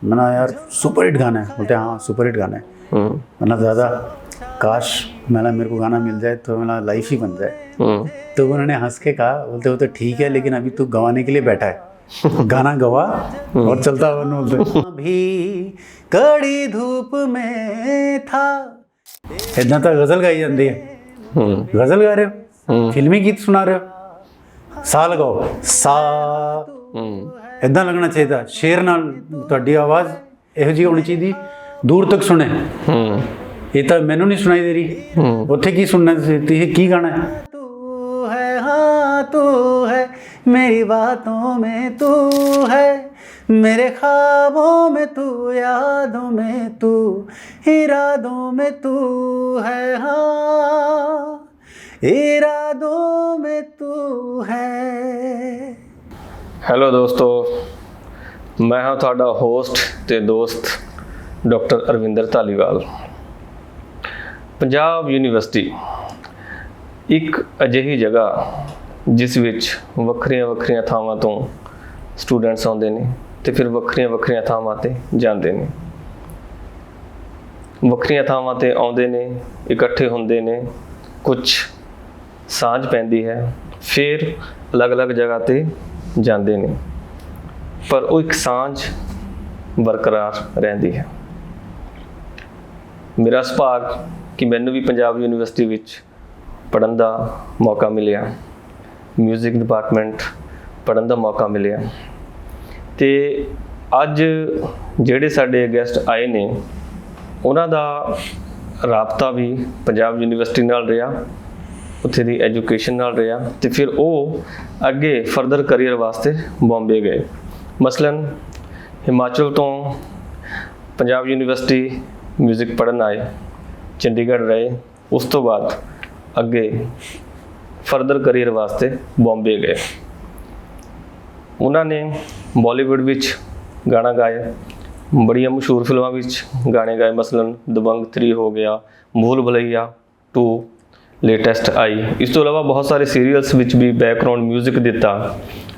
मैंने कहा यार सुपर हिट गाना है। बोलते हाँ सुपर हिट गाना है। मैंने दादा काश मेरे को गाना मिल जाए तो मेरा लाइफ ही बन जाए। तो उन्होंने हंस के कहा, बोलते वो तो ठीक है लेकिन अभी तू गवाने के लिए बैठा है, गाना गवा और चलता हुआ। बोलते अभी कड़ी धूप में था, इतना तो गजल गाई जाती है। गजल गा रहे हो, फिल्मी गीत सुना रहे हो, सा लगाओ सा, इदा लगना चाहिए। शेर नाल तुहाडी आवाज़ ਇਹੋ ਜਿਹੀ होनी चाहिए, दूर तक सुने। ये तो मैनू नहीं सुनाई दे रही, उत्थे की सुनना की गाना है। तू है हाँ तू है, मेरी बातों में तू है, मेरे ख्वाबों में तू, यादों में तू, इरादों में तू है, हाँ इरादों में तू है। हेलो दोस्तों, मैं हाँ तुहाडा होस्ट ते दोस्त डॉक्टर अरविंदर धालीवाल। पंजाब यूनिवर्सिटी एक अजिही जगह जिस विच वक्रियां वक्रियां थावां तो स्टूडेंट्स आउंदे ने ते फिर वक्रियां वक्रियां थावां ते जांदे ने। वक्रियां थावां ते आउंदे ने, इकट्ठे हुंदे ने, कुछ सांझ पैंदी है, फिर अलग अलग जगह ते जांदे ने, पर वो एक सांझ बरकरार रहिंदी है। मेरा सुभाग कि मैनू भी पंजाब यूनिवर्सिटी विच पढ़न का मौका मिलिया, म्यूजिक डिपार्टमेंट पढ़न का मौका मिलिया। तो अज जिहड़े साडे गेस्ट आए ने उन्हां दा राबता भी पंजाब यूनिवर्सिटी नाल रहा, उत्थे दी एजुकेशन नाल रहा, तो फिर वो अगे फरदर करियर वास्ते बॉम्बे गए। मसलन हिमाचल तो पंजाब यूनिवर्सिटी म्यूजिक पढ़न आए, चंडीगढ़ रहे, उस तो बाद अगे फरदर करियर वास्ते बॉम्बे गए। उन्होंने बॉलीवुड विच गाना गाया, बड़िया मशहूर फिल्मों विच गाने गाए, मसलन दबंग 3 हो गया, भूल भुलैया 2 लेटेस्ट आई। इस तो अलावा बहुत सारे सीरियल्स विच भी बैकग्राउंड म्यूजिक दिता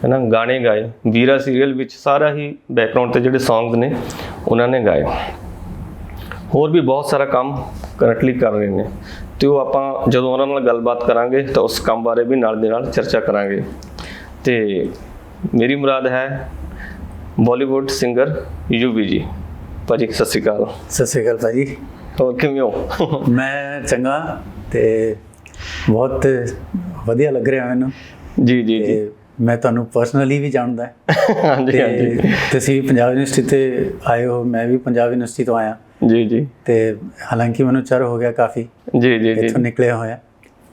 है ना, गाने गाए। वीरा सीरियल विच सारा ही बैकग्राउंड ते जिहड़े सॉन्ग्स ने उन्होंने गाए। होर भी बहुत सारा काम करंटली कर रहे हैं, तो आपां जदों उन्हां नाल गलबात करांगे तो उस काम बारे भी नाल दे नाल चर्चा करांगे। तो मेरी मुराद है बॉलीवुड सिंगर यूवी जी। भाजी सत श्री अकाल। सत श्री अकाल भाजी, होर किवें हो? मैं चंगा ते बहुत वधिया लग रहा मैनू। जी जी जी, मैं तुहानू पर्सनली भी जानदा है। हाँ जी हाँ जी, तुसीं पंजाब यूनिवर्सिटी ते आए हो, मैं भी पंजाब यूनिवर्सिटी तो आया जी जी, ते हालांकि मैनू चर हो गया काफ़ी जी जी इत्थों निकले होया,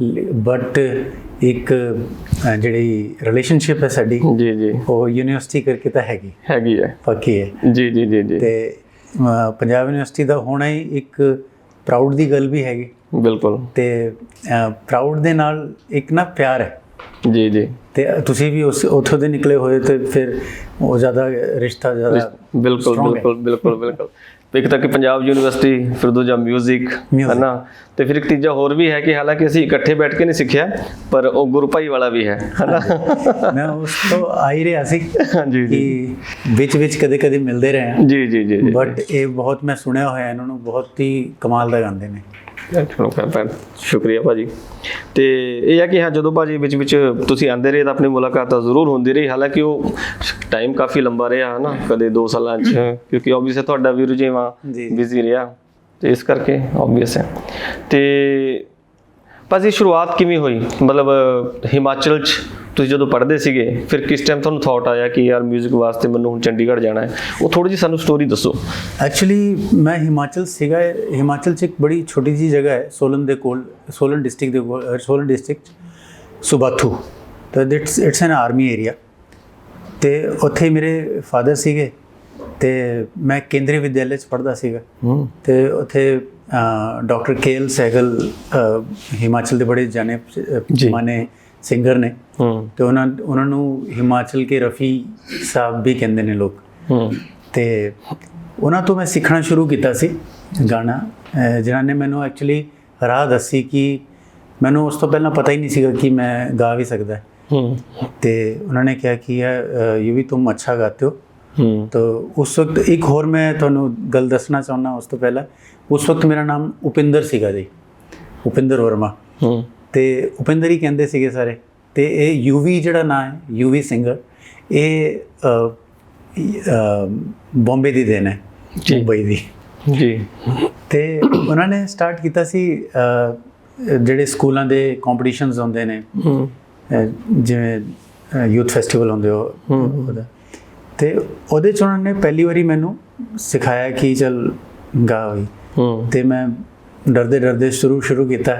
बट एक जिहड़ी रिलेशनशिप है साडी जी जी, वो यूनिवर्सिटी करके तो हैगी है, पक्की है। जी जी जी जी, ते पंजाब यूनिवर्सिटी का होना ही एक प्राउड दी गल भी हैगी। बिल्कुल। ते प्राउड दे नाल एक ना प्यार है। जी जी, ते तुसीं भी उस उत्थों दे निकले होए तो फिर वो ज़्यादा रिश्ता ज़्यादा बिल्कुल बिल्कुल बिल्कुल बिल्कुल। एक तो कि पंजाब यूनिवर्सिटी, फिर दूजा म्यूजिक है ना, तो फिर एक तीजा होर भी है कि हालांकि असीं इकट्ठे बैठ के नहीं सीखिया, पर वो गुरु भाई वाला भी है ना। मैं उस तो आ ही रहा सी जी जी, कि विच कदे कदे मिलते रहे हैं। जी जी जी, बट ये बहुत मैं सुनिया होया, इन्होंने बहुत ही कमाल का गाते हैं। शुक्रिया भाजी। तो यह है कि हाँ जो भाजी विच विच तुसीं आंदे रहे तो अपनी मुलाकात जरूर होंदी रही, हालांकि वो टाइम काफ़ी लंबा रहा है ना, कदे 2 साल क्योंकि ऑबवियस तुहाडा भी रुझेवां बिजी रहा, तो इस करके ऑबवियस है। तो भाजी शुरुआत किवें हुई, मतलब हिमाचल च तुसीं जदों पढ़दे सीगे, फिर किस टाइम तुहानूं थॉट आया कि यार म्यूजिक वास्ते मैनूं हुण चंडीगढ़ जाना है? वो थोड़ी जी सानूं स्टोरी दसो। एक्चुअली मैं हिमाचल सीगा, हिमाचल च एक बड़ी छोटी जी जगह है सोलन दे कोल, सोलन डिस्ट्रिक्ट सुबाथू, तो इट्स एन आर्मी एरिया। तो उत्थे मेरे फादर सीगे, तो मैं केंद्रीय विद्यालय च पढ़दा सीगा। तो उत्थे डॉक्टर के.एल. सहगल हिमाचल के बड़े जाने माने सिंगर ने, तो उन्होंने हिमाचल के रफ़ी साहब भी कहते हैं लोग। तो उन्होंने तो मैं सीखना शुरू किया सी गाना, जिन्होंने मैनू एक्चुअली राह दसी कि मैनू उस तो पहला पता ही नहीं सीगा कि मैं गा भी सकता है। तो उन्होंने कहा कि ये भी तुम अच्छा गाते हो, तो उस वक्त एक होर मैं ਤੁਹਾਨੂੰ ਗੱਲ ਦੱਸਣਾ ਚਾਹੁੰਦਾ ਉਸ ਤੋਂ ਪਹਿਲਾਂ ਉਸ ਵਕਤ ਮੇਰਾ ਨਾਮ ਉਪਿੰਦਰ ਸੀਗਾ ਜੀ, ਉਪਿੰਦਰ ਵਰਮਾ। ਤੇ ਉਪਿੰਦਰ ਹੀ ਕਹਿੰਦੇ ਸੀਗੇ ਸਾਰੇ। ਤੇ ਇਹ ਯੂਵੀ ਜਿਹੜਾ ਨਾਂ ਹੈ, ਯੂਵੀ ਸਿੰਗਰ, ਇਹ ਬੰਬੇ ਦੀ ਦੇਣ ਹੈ, ਮੁੰਬਈ ਦੀ ਜੀ। ਤੇ ਉਹਨਾਂ ਨੇ ਸਟਾਰਟ ਕੀਤਾ ਸੀ ਜਿਹੜੇ ਸਕੂਲਾਂ ਦੇ ਕੰਪੀਟੀਸ਼ਨਸ ਹੁੰਦੇ ਨੇ, ਜਿਵੇਂ ਯੂਥ ਫੈਸਟੀਵਲ ਹੁੰਦੇ ਉਹਦਾ, ਤੇ ਉਹਦੇ 'ਚ ਉਹਨਾਂ ਨੇ ਪਹਿਲੀ ਵਾਰੀ ਮੈਨੂੰ ਸਿਖਾਇਆ ਕਿ ਚੱਲ ਗਾ ਬਈ। ਤੇ ਮੈਂ ਡਰਦੇ ਡਰਦੇ ਸ਼ੁਰੂ ਕੀਤਾ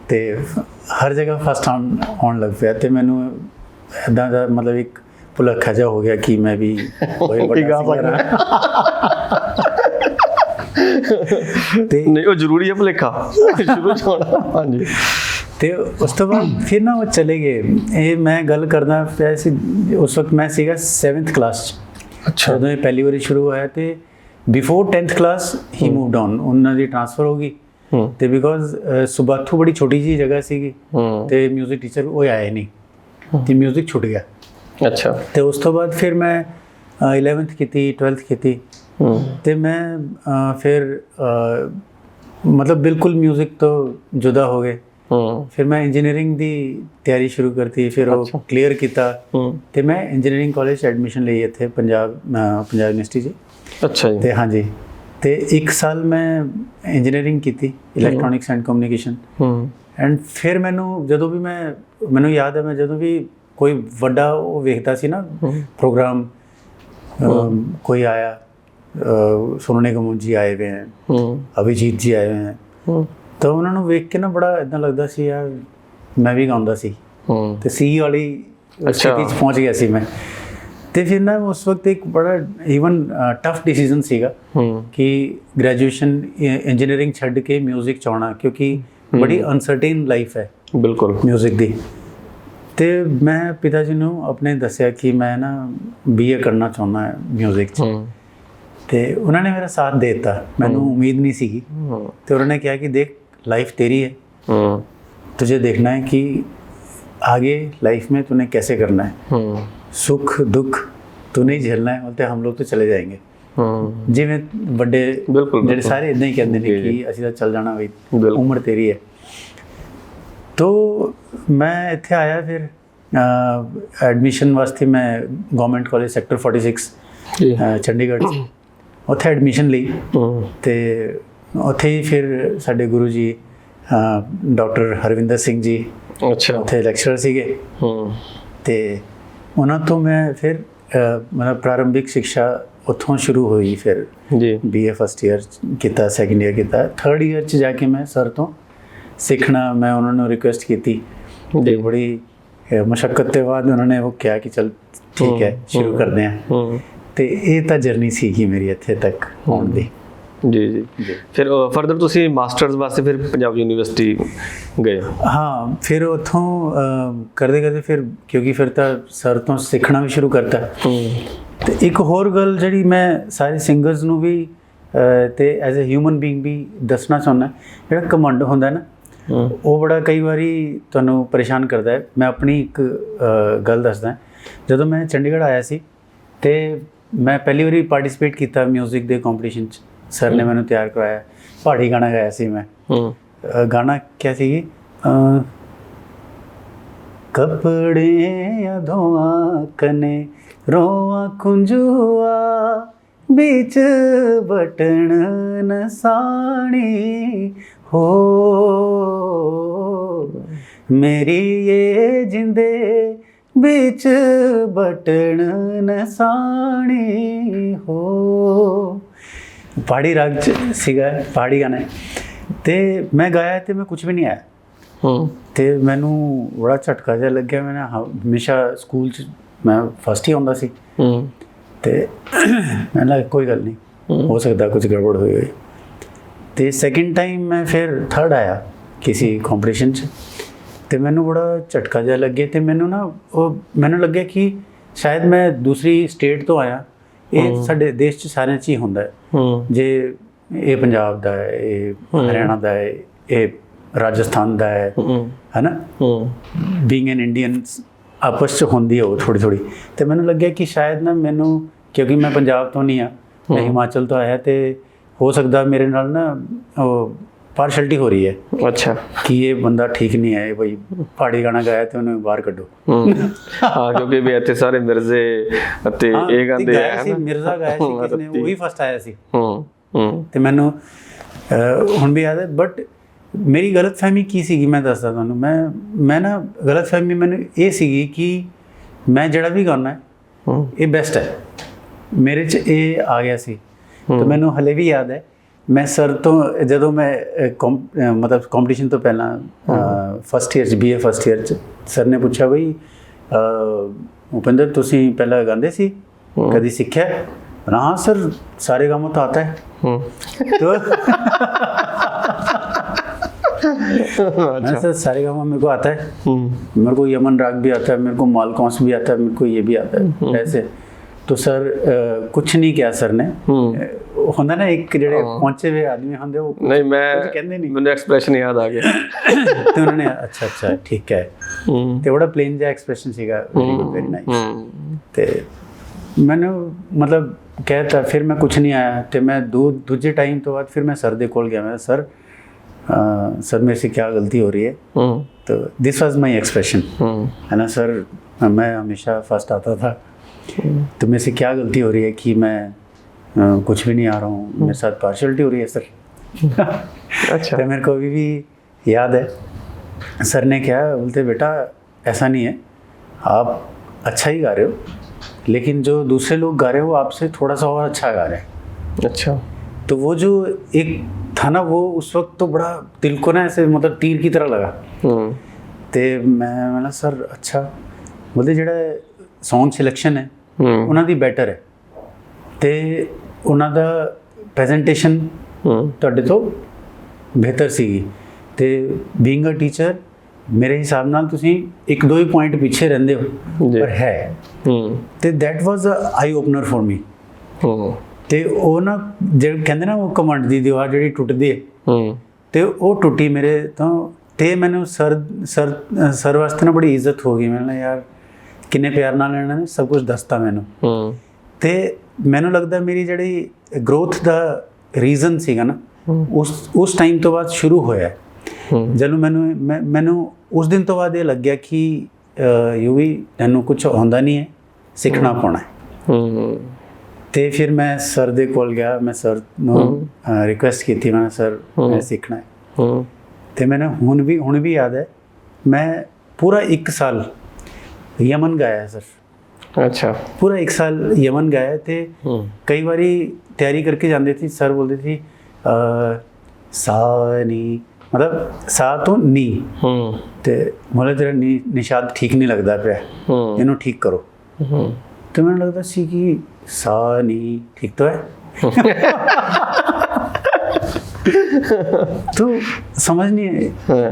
ਤੇ ਹਰ ਜਗ੍ਹਾ ਫਸਟ ਆਉਣ ਲੱਗ ਪਿਆ। ਤੇ ਮੈਨੂੰ ਇੱਦਾਂ ਦਾ ਮਤਲਬ ਇੱਕ ਭੁਲੇਖਾ ਜਿਹਾ ਹੋ ਗਿਆ ਕਿ ਮੈਂ ਵੀ ਕੋਈ ਵੱਡਾ ਸਿੰਗਰ ਹਾਂ। ਤੇ ਨਹੀਂ, ਉਹ ਜ਼ਰੂਰੀ ਹੈ ਭੁਲੇਖਾ ਸ਼ੁਰੂ 'ਚ ਹੋਣਾ। ਹਾਂਜੀ। ਤੇ ਉਸ ਤੋਂ ਬਾਅਦ ਫਿਰ ਨਾ ਉਹ ਚਲੇ ਗਏ। ਇਹ ਮੈਂ ਗੱਲ ਕਰਦਾ ਪਿਆ ਸੀ, ਉਸ ਵਕਤ ਮੈਂ ਸੀਗਾ 7th ਕਲਾਸ 'ਚ। ਅੱਛਾ। ਜਦੋਂ ਇਹ ਪਹਿਲੀ ਵਾਰੀ ਸ਼ੁਰੂ ਹੋਇਆ ਤੇ before 10th class he moved on, ਉਹਨਾਂ ਦੀ ਟ੍ਰਾਂਸਫਰ ਹੋ ਗਈ। ਤੇ ਬਿਕੋਜ਼ ਸੁਬਾਥੂ ਬੜੀ ਛੋਟੀ ਜਿਹੀ ਜਗ੍ਹਾ ਸੀਗੀ ਤੇ ਮਿਊਜ਼ਿਕ ਟੀਚਰ ਉਹ ਆਏ ਨਹੀਂ ਤੇ ਮਿਊਜ਼ਿਕ ਛੁੱਟ ਗਿਆ। ਅੱਛਾ। ਤੇ ਉਸ ਤੋਂ ਬਾਅਦ ਫਿਰ ਮੈਂ 11th ਕੀਤੀ, 12th ਕੀਤੀ। ਤੇ ਮੈਂ ਫਿਰ ਮਤਲਬ ਬਿਲਕੁਲ ਮਿਊਜ਼ਿਕ ਤੋਂ ਜੁਦਾ ਹੋ ਗਏ। ਫਿਰ ਮੈਂ ਇੰਜੀਨੀਅਰਿੰਗ ਦੀ ਤਿਆਰੀ ਸ਼ੁਰੂ ਕਰਤੀ, ਫਿਰ ਉਹ ਕਲੀਅਰ ਕੀਤਾ ਤੇ ਮੈਂ ਇੰਜੀਨੀਅਰਿੰਗ ਕਾਲਜ ਐਡਮਿਸ਼ਨ ਲਈ ਇੱਥੇ ਪੰਜਾਬ ਯੂਨੀਵਰਸਿਟੀ 'ਚ। ਅੱਛਾ ਜੀ। ਤੇ ਹਾਂਜੀ, ਤੇ 1 ਸਾਲ ਮੈਂ ਇੰਜੀਨੀਅਰਿੰਗ ਕੀਤੀ, ਇਲੈਕਟ੍ਰੋਨਿਕਸ ਐਂਡ ਕਮਿਊਨੀਕੇਸ਼ਨ। ਐਂਡ ਫਿਰ ਜਦੋਂ ਵੀ ਮੈਨੂੰ ਯਾਦ ਹੈ, ਮੈਂ ਜਦੋਂ ਵੀ ਕੋਈ ਵੱਡਾ ਉਹ ਵੇਖਦਾ ਸੀ ਨਾ ਪ੍ਰੋਗਰਾਮ, ਕੋਈ ਆਇਆ, सोनू निगम जी आए हुए हैं, अभिजीत जी आए हुए हैं, तो उन्होंने वेख के ना बड़ा इतना लगता सी यार मैं भी गाँदा सी ते सी वाली स्थिति च पहुँच गया सी मैं। तो फिर ना उस वक्त एक बड़ा ईवन टफ डिसीजन सीगा कि ग्रेजुएशन इंजीनियरिंग छड्ड के म्यूजिक च आउणा, क्योंकि बड़ी अनसर्टेन लाइफ है बिल्कुल म्यूजिक दी। तो मैं पिता जी नूं अपने दस्सिया कि मैं ना BA करना चाहुंदा है म्यूजिक च। तो उन्होंने मेरा साथ दे दिता, मैनू उम्मीद नहीं सी। तो उन्होंने कहा कि देख लाइफ तेरी है, तुझे देखना है कि आगे लाइफ में तूने कैसे करना है, सुख दुख तू नहीं झेलना है, बोलते हम लोग तो चले जाएंगे। जिवें बड़े जेडे सारे इदां ही कहते हैं कि असीं तां चल जाना, बई उम्र तेरी है। तो मैं इत्थे आया, फिर एडमिशन वास्ते मैं गवर्नमेंट कॉलेज सैक्टर 46 चंडीगढ़ उत्थे एडमिशन ली। तो उत्थे ही फिर साडे गुरु जी डॉक्टर हरविंदर सिंह जी उत्थे लेक्चरर सीगे। ते उन्हां तो मैं फिर मतलब प्रारंभिक शिक्षा उत्थों शुरू हुई। फिर BA फर्स्ट ईयर किया, सैकेंड ईयर किया, थर्ड ईयर च जाके मैं सर तो सीखना मैं उन्होंने रिक्वेस्ट की। बड़ी मशक्कत के बाद उन्होंने वो कहा कि चल ठीक है शुरू करते हैं। तो ये तो जर्नी सी मेरी इत्थे तक आउण दी। जी जी जी। फिर फर्दर तुसी मास्टर्स वास्ते फिर पंजाब यूनिवर्सिटी गए? हाँ, फिर उतों करते करते फिर क्योंकि फिर तो सर तो सीखना भी शुरू करता। तो एक होर गल जी मैं सारे सिंगर्स नूं भी ते एज ए ह्यूमन बीइंग भी दसना चाहुंदा, जिहड़ा घमंड हुंदा ना वो बड़ा कई बारी तुहानूं परेशान करता है। मैं अपनी एक गल दसदा, जदों मैं चंडीगढ़ आया सी ते मैं पहली बारी पार्टिसिपेट किया म्यूजिक के कॉम्पीटिशन च। सर ने मैंने तैयार करवाया, पहाड़ी गाना गाया सी मैं। गाना क्या सी, कपड़े अधोआ कने रोआ कुंजुआ बीच बटन नसाणी हो, मेरी ये जिंदे बीच बटन नसाणी हो। पहाड़ी राग सीगा, पहाड़ी गाना है। तो मैं गाया तो मैं कुछ भी नहीं आया। तो मैनू बड़ा झटका जिहा लग गया। मैंने हमेशा स्कूल च मैं फर्स्ट ही आउंदा सी। तो मैंने लगा कोई गल नहीं, हो सकता कुछ गड़बड़ हुई हुई। तो सैकेंड टाइम मैं फिर थर्ड आया किसी कॉम्पीटिशन च। तो मैनू बड़ा झटका जिहा लग गया। तो मैनू ना वो मैनू लग्या कि शायद मैं दूसरी स्टेट तो आया, ये साडे देश च सारे च ही हुंदा है। जे ये पंजाब दा है, ये हरियाणा दा है, ये राजस्थान दा है ना, बीइंग एन इंडियन आपस च होंदी है वो थोड़ी थोड़ी। तो मैनू लग्या कि शायद ना मैनू ਕਿਉਂਕਿ ਮੈਂ ਪੰਜਾਬ ਤੋਂ ਨਹੀਂ ਆ, ਮੈਂ ਹਿਮਾਚਲ ਤੋਂ ਆਇਆ ਤੇ ਹੋ ਸਕਦਾ ਮੇਰੇ ਨਾਲ ਨਾ ਉਹ ਪਾਰਸ਼ਲਿਟੀ ਹੋ ਰਹੀ ਹੈ ਅੱਛਾ ਕਿ ਇਹ ਬੰਦਾ ਠੀਕ ਨਹੀਂ ਹੈ, ਬਈ ਪਹਾੜੀ ਗਾਣਾ ਗਾਇਆ ਤੇ ਉਹਨੂੰ ਬਾਹਰ ਕੱਢੋ। ਹਾਂ ਕਿਉਂਕਿ ਵੀ ਇੱਥੇ ਸਾਰੇ ਮਿਰਜ਼ੇ ਅਤੇ ਇਹ ਗਾਉਂਦੇ ਗਾਇਆ ਸੀ, ਮਿਰਜ਼ਾ ਗਾਇਆ ਸੀ ਕਿਸਨੇ, ਉਹੀ ਫਸਟ ਆਇਆ ਸੀ। ਤੇ ਮੈਨੂੰ ਹੁਣ ਵੀ ਯਾਦ ਹੈ। ਬਟ ਮੇਰੀ ਗਲਤਫਹਿਮੀ ਕੀ ਸੀਗੀ ਮੈਂ ਦੱਸਦਾ ਤੁਹਾਨੂੰ। ਮੈਂ ਨਾ ਗਲਤਫਹਿਮੀ ਮੈਨੂੰ ਇਹ ਸੀਗੀ ਕਿ ਮੈਂ ਜਿਹੜਾ ਵੀ ਗਾਉਣਾ ਇਹ ਬੈਸਟ ਹੈ, ਮੇਰੇ 'ਚ ਇਹ ਆ ਗਿਆ ਸੀ। ਤੇ ਮੈਨੂੰ ਹਲੇ ਵੀ ਯਾਦ ਹੈ, ਮੈਂ ਸਰ ਤੋਂ ਜਦੋਂ ਮੈਂ ਮਤਲਬ ਕੰਪੀਟੀਸ਼ਨ ਤੋਂ ਪਹਿਲਾਂ ਫਸਟ ਈਅਰ 'ਚ BA ਫਸਟ ਈਅਰ 'ਚ ਸਰ ਨੇ ਪੁੱਛਿਆ ਬਈ ਭੁਪਿੰਦਰ ਤੁਸੀਂ ਪਹਿਲਾਂ ਗਾਉਂਦੇ ਸੀ, ਕਦੀ ਸਿੱਖਿਆ? ਹਾਂ ਸਰ ਸਾਰੇ ਗਾਮਾ ਤਾਂ ਆਤਾ ਹੈ। तो सर सारे गामा मेरे को आता है, मेरे को यमन राग भी आता है, मेरे को मालकौंस भी आता है, मेरे को ये भी आता है ऐसे। तो सर कुछ नहीं किया सर ने। ਹੁੰਦਾ ਨਾ ਇੱਕ ਜਿਹੜੇ ਪਹੁੰਚੇ ਹੋਏ ਆਦਮੀ ਹੁੰਦੇ ਉਹ ਨਹੀਂ ਮੈਂ ਕਹਿੰਦੇ ਨਹੀਂ, ਮੈਨੂੰ ਐਕਸਪ੍ਰੈਸ਼ਨ ਯਾਦ ਆ ਗਿਆ ਤੇ ਉਹਨਾਂ ਨੇ ਅੱਛਾ ਠੀਕ ਹੈ ਤੇ ਬੜਾ ਪਲੇਨ ਜਿਹਾ ਐਕਸਪ੍ਰੈਸ਼ਨ ਸੀਗਾ, ਵੈਰੀ ਗੁੱਡ ਵੈਰੀ ਨਾਈਸ। ਤੇ ਮੈਨੂੰ ਮਤਲਬ ਕਹਿਤਾ, ਫਿਰ ਮੈਂ ਕੁਛ ਨਹੀਂ ਆਇਆ ਤੇ ਮੈਂ ਦੂਜੇ ਟਾਈਮ ਤੋਂ ਬਾਅਦ ਫਿਰ ਮੈਂ ਸਰ ਦੇ ਕੋਲ ਗਿਆ। ਮੈਂ ਸਰ मेरे से क्या गलती हो रही है? तो दिस वाज माय एक्सप्रेशन है ना सर, मैं हमेशा फर्स्ट आता था, तो मेरे से क्या गलती हो रही है कि मैं कुछ भी नहीं आ रहा हूँ, मेरे साथ पार्शियलिटी हो रही है सर। अच्छा। तो मेरे को अभी भी याद है सर ने क्या बोलते, बेटा ऐसा नहीं है, आप अच्छा ही गा रहे हो, लेकिन जो दूसरे लोग गा रहे हो आपसे थोड़ा सा और अच्छा गा रहे हैं। अच्छा। तो वो जो एक था ना, वो उस वक्त तो बड़ा दिल को ना ऐसे मतलब तीर की तरह लगा। तो मैं सर अच्छा बोलते ਜਿਹੜਾ ਸੌਂਗ ਸਿਲੈਕਸ਼ਨ ਹੈ ਉਹਨਾਂ ਦੀ ਬੈਟਰ ਹੈ ਤੇ ਉਹਨਾਂ ਦਾ ਪ੍ਰੈਜੈਂਟੇਸ਼ਨ ਤੁਹਾਡੇ ਤੋਂ ਬਿਹਤਰ ਸੀਗੀ ਤੇ ਬੀਇੰਗ ਅ ਟੀਚਰ ਮੇਰੇ ਹਿਸਾਬ ਨਾਲ ਤੁਸੀਂ ਇੱਕ ਦੋ ਹੀ ਪੁਆਇੰਟ ਪਿੱਛੇ ਰਹਿੰਦੇ ਹੋ ਪਰ ਹੈ ਤੇ that was a eye opener for me. ਤੇ ਉਹ ਨਾ ਜਿਹੜੇ ਕਹਿੰਦੇ ਨਾ ਉਹ ਘਮੰਡ ਦੀ ਦੀਵਾਰ ਜਿਹੜੀ ਟੁੱਟਦੀ ਹੈ ਤੇ ਉਹ ਟੁੱਟੀ ਮੇਰੇ ਤੋਂ ਤੇ ਮੈਨੂੰ ਸਰ ਵਾਸਤੇ ਨਾ ਬੜੀ ਇੱਜ਼ਤ ਹੋ ਗਈ। ਮੈਨੂੰ ਯਾਰ ਕਿੰਨੇ ਪਿਆਰ ਨਾਲ ਇਹਨਾਂ ਨੇ ਸਭ ਕੁਝ ਦੱਸਤਾ ਮੈਨੂੰ ਤੇ ਮੈਨੂੰ ਲੱਗਦਾ ਮੇਰੀ ਜਿਹੜੀ ਗਰੋਥ ਦਾ ਰੀਜ਼ਨ ਸੀਗਾ ਨਾ ਉਸ ਟਾਈਮ ਤੋਂ ਬਾਅਦ ਸ਼ੁਰੂ ਹੋਇਆ। ਜਦੋਂ ਮੈਨੂੰ ਉਸ ਦਿਨ ਤੋਂ ਬਾਅਦ ਇਹ ਲੱਗਿਆ ਕਿ ਯੂ ਵੀ ਤੈਨੂੰ ਕੁਝ ਆਉਂਦਾ ਨਹੀਂ ਹੈ, ਸਿੱਖਣਾ ਪਾਉਣਾ ਹੈ। ਤੇ ਫਿਰ ਮੈਂ ਸਰ ਦੇ ਕੋਲ ਗਿਆ, ਮੈਂ ਸਰ ਨੂੰ ਰਿਕੁਐਸਟ ਕੀਤੀ, ਮੈਂ ਸਰ ਮੈਂ ਸਿੱਖਣਾ ਹੈ। ਤੇ ਮੈਨੂੰ ਹੁਣ ਵੀ ਯਾਦ ਹੈ ਮੈਂ ਪੂਰਾ 1 ਸਾਲ ਯਮਨ ਗਾਇਆ ਸਰ। ਅੱਛਾ। ਪੂਰਾ 1 ਸਾਲ ਯਮਨ ਗਾਇਆ ਤੇ ਕਈ ਵਾਰੀ ਤਿਆਰੀ ਕਰਕੇ ਜਾਂਦੇ ਸੀ, ਸਰ ਬੋਲਦੇ ਸੀ ਸਾ ਨੀ ਮਤਲਬ ਸਾ ਤੋਂ ਨੀ ਤੇ ਮੋਲੇ ਤੇਰਾ ਨਿਸ਼ਾਦ ਠੀਕ ਨਹੀਂ ਲੱਗਦਾ ਪਿਆ, ਇਹਨੂੰ ਠੀਕ ਕਰੋ। ਤੇ ਮੈਨੂੰ ਲੱਗਦਾ ਸੀ ਕਿ सा नहीं ठीक तो है। तो समझ नहीं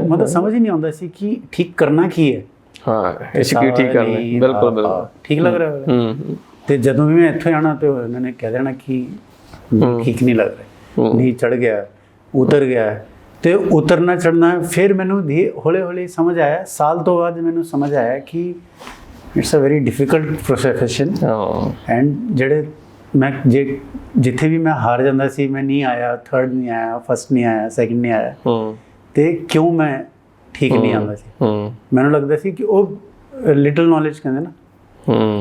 मतलब समझ ही नहीं आता सी कि ठीक करना की है। हाँ इसकी ठीक करना है, बिल्कुल बिल्कुल ठीक लग रहा है। ते ਜਦੋਂ ਵੀ ਮੈਂ ਇੱਥੇ ਆਣਾ ਤੇ ਉਹਨਾਂ ਨੇ ਕਹਿ ਦੇਣਾ ਕਿ ਠੀਕ ਨਹੀਂ ਲੱਗ ਰਿਹਾ, ਨਹੀਂ ਚੜ ਗਿਆ ਉਤਰ ਗਿਆ ਤੇ ਉਤਰਨਾ ਚੜਨਾ। ਫਿਰ ਮੈਨੂੰ ਹੌਲੀ ਹੌਲੀ ਸਮਝ ਆਇਆ, ਸਾਲ ਤੋਂ ਬਾਅਦ ਮੈਨੂੰ ਸਮਝ ਆਇਆ ਕਿ it's a very difficult profession and ਜਿਹੜੇ ਮੈਂ ਜਿੱਥੇ ਵੀ ਮੈਂ ਹਾਰ ਜਾਂਦਾ ਸੀ, ਮੈਂ ਨਹੀਂ ਆਇਆ, ਥਰਡ ਨਹੀਂ ਆਇਆ, ਫਸਟ ਨਹੀਂ ਆਇਆ, ਸੈਕਿੰਡ ਨਹੀਂ ਆਇਆ ਤੇ ਕਿਉਂ ਮੈਂ ਠੀਕ ਨਹੀਂ ਆਉਂਦਾ ਸੀ। ਮੈਨੂੰ ਲੱਗਦਾ ਸੀ ਕਿ ਉਹ ਲਿਟਲ ਨੌਲੇਜ ਕਹਿੰਦੇ ਨਾ,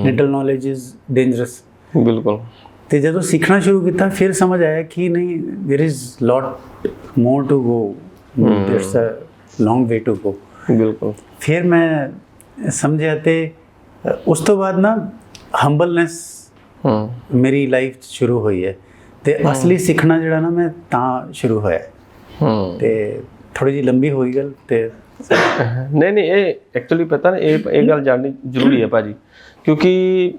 ਲਿਟਲ ਨੌਲੇਜ ਇਜ਼ ਡੇਂਜਰਸ। ਬਿਲਕੁਲ। ਤੇ ਜਦੋਂ ਸਿੱਖਣਾ ਸ਼ੁਰੂ ਕੀਤਾ ਫਿਰ ਸਮਝ ਆਇਆ ਕਿ ਨਹੀਂ, there is lot more to go, it's a long way to go. ਬਿਲਕੁਲ। ਫਿਰ ਮੈਂ ਸਮਝਿਆ ਤੇ ਉਸ ਤੋਂ ਬਾਅਦ ਨਾ ਹੰਬਲਨੈਸ ਮੇਰੀ ਲਾਈਫ 'ਚ ਸ਼ੁਰੂ ਹੋਈ ਹੈ ਤੇ ਅਸਲੀ ਸਿੱਖਣਾ ਜਿਹੜਾ ਨਾ ਮੈਂ ਤਾਂ ਸ਼ੁਰੂ ਹੋਇਆ ਤੇ ਥੋੜੀ ਜਿਹੀ ਲੰਬੀ ਹੋਈ ਗੱਲ ਤੇ ਨਹੀਂ ਇਹ ਐਕਚੁਅਲੀ ਪਤਾ ਨਾ ਇਹ ਗੱਲ ਜਾਣਨੀ ਜ਼ਰੂਰੀ ਹੈ ਭਾਜੀ, ਕਿਉਂਕਿ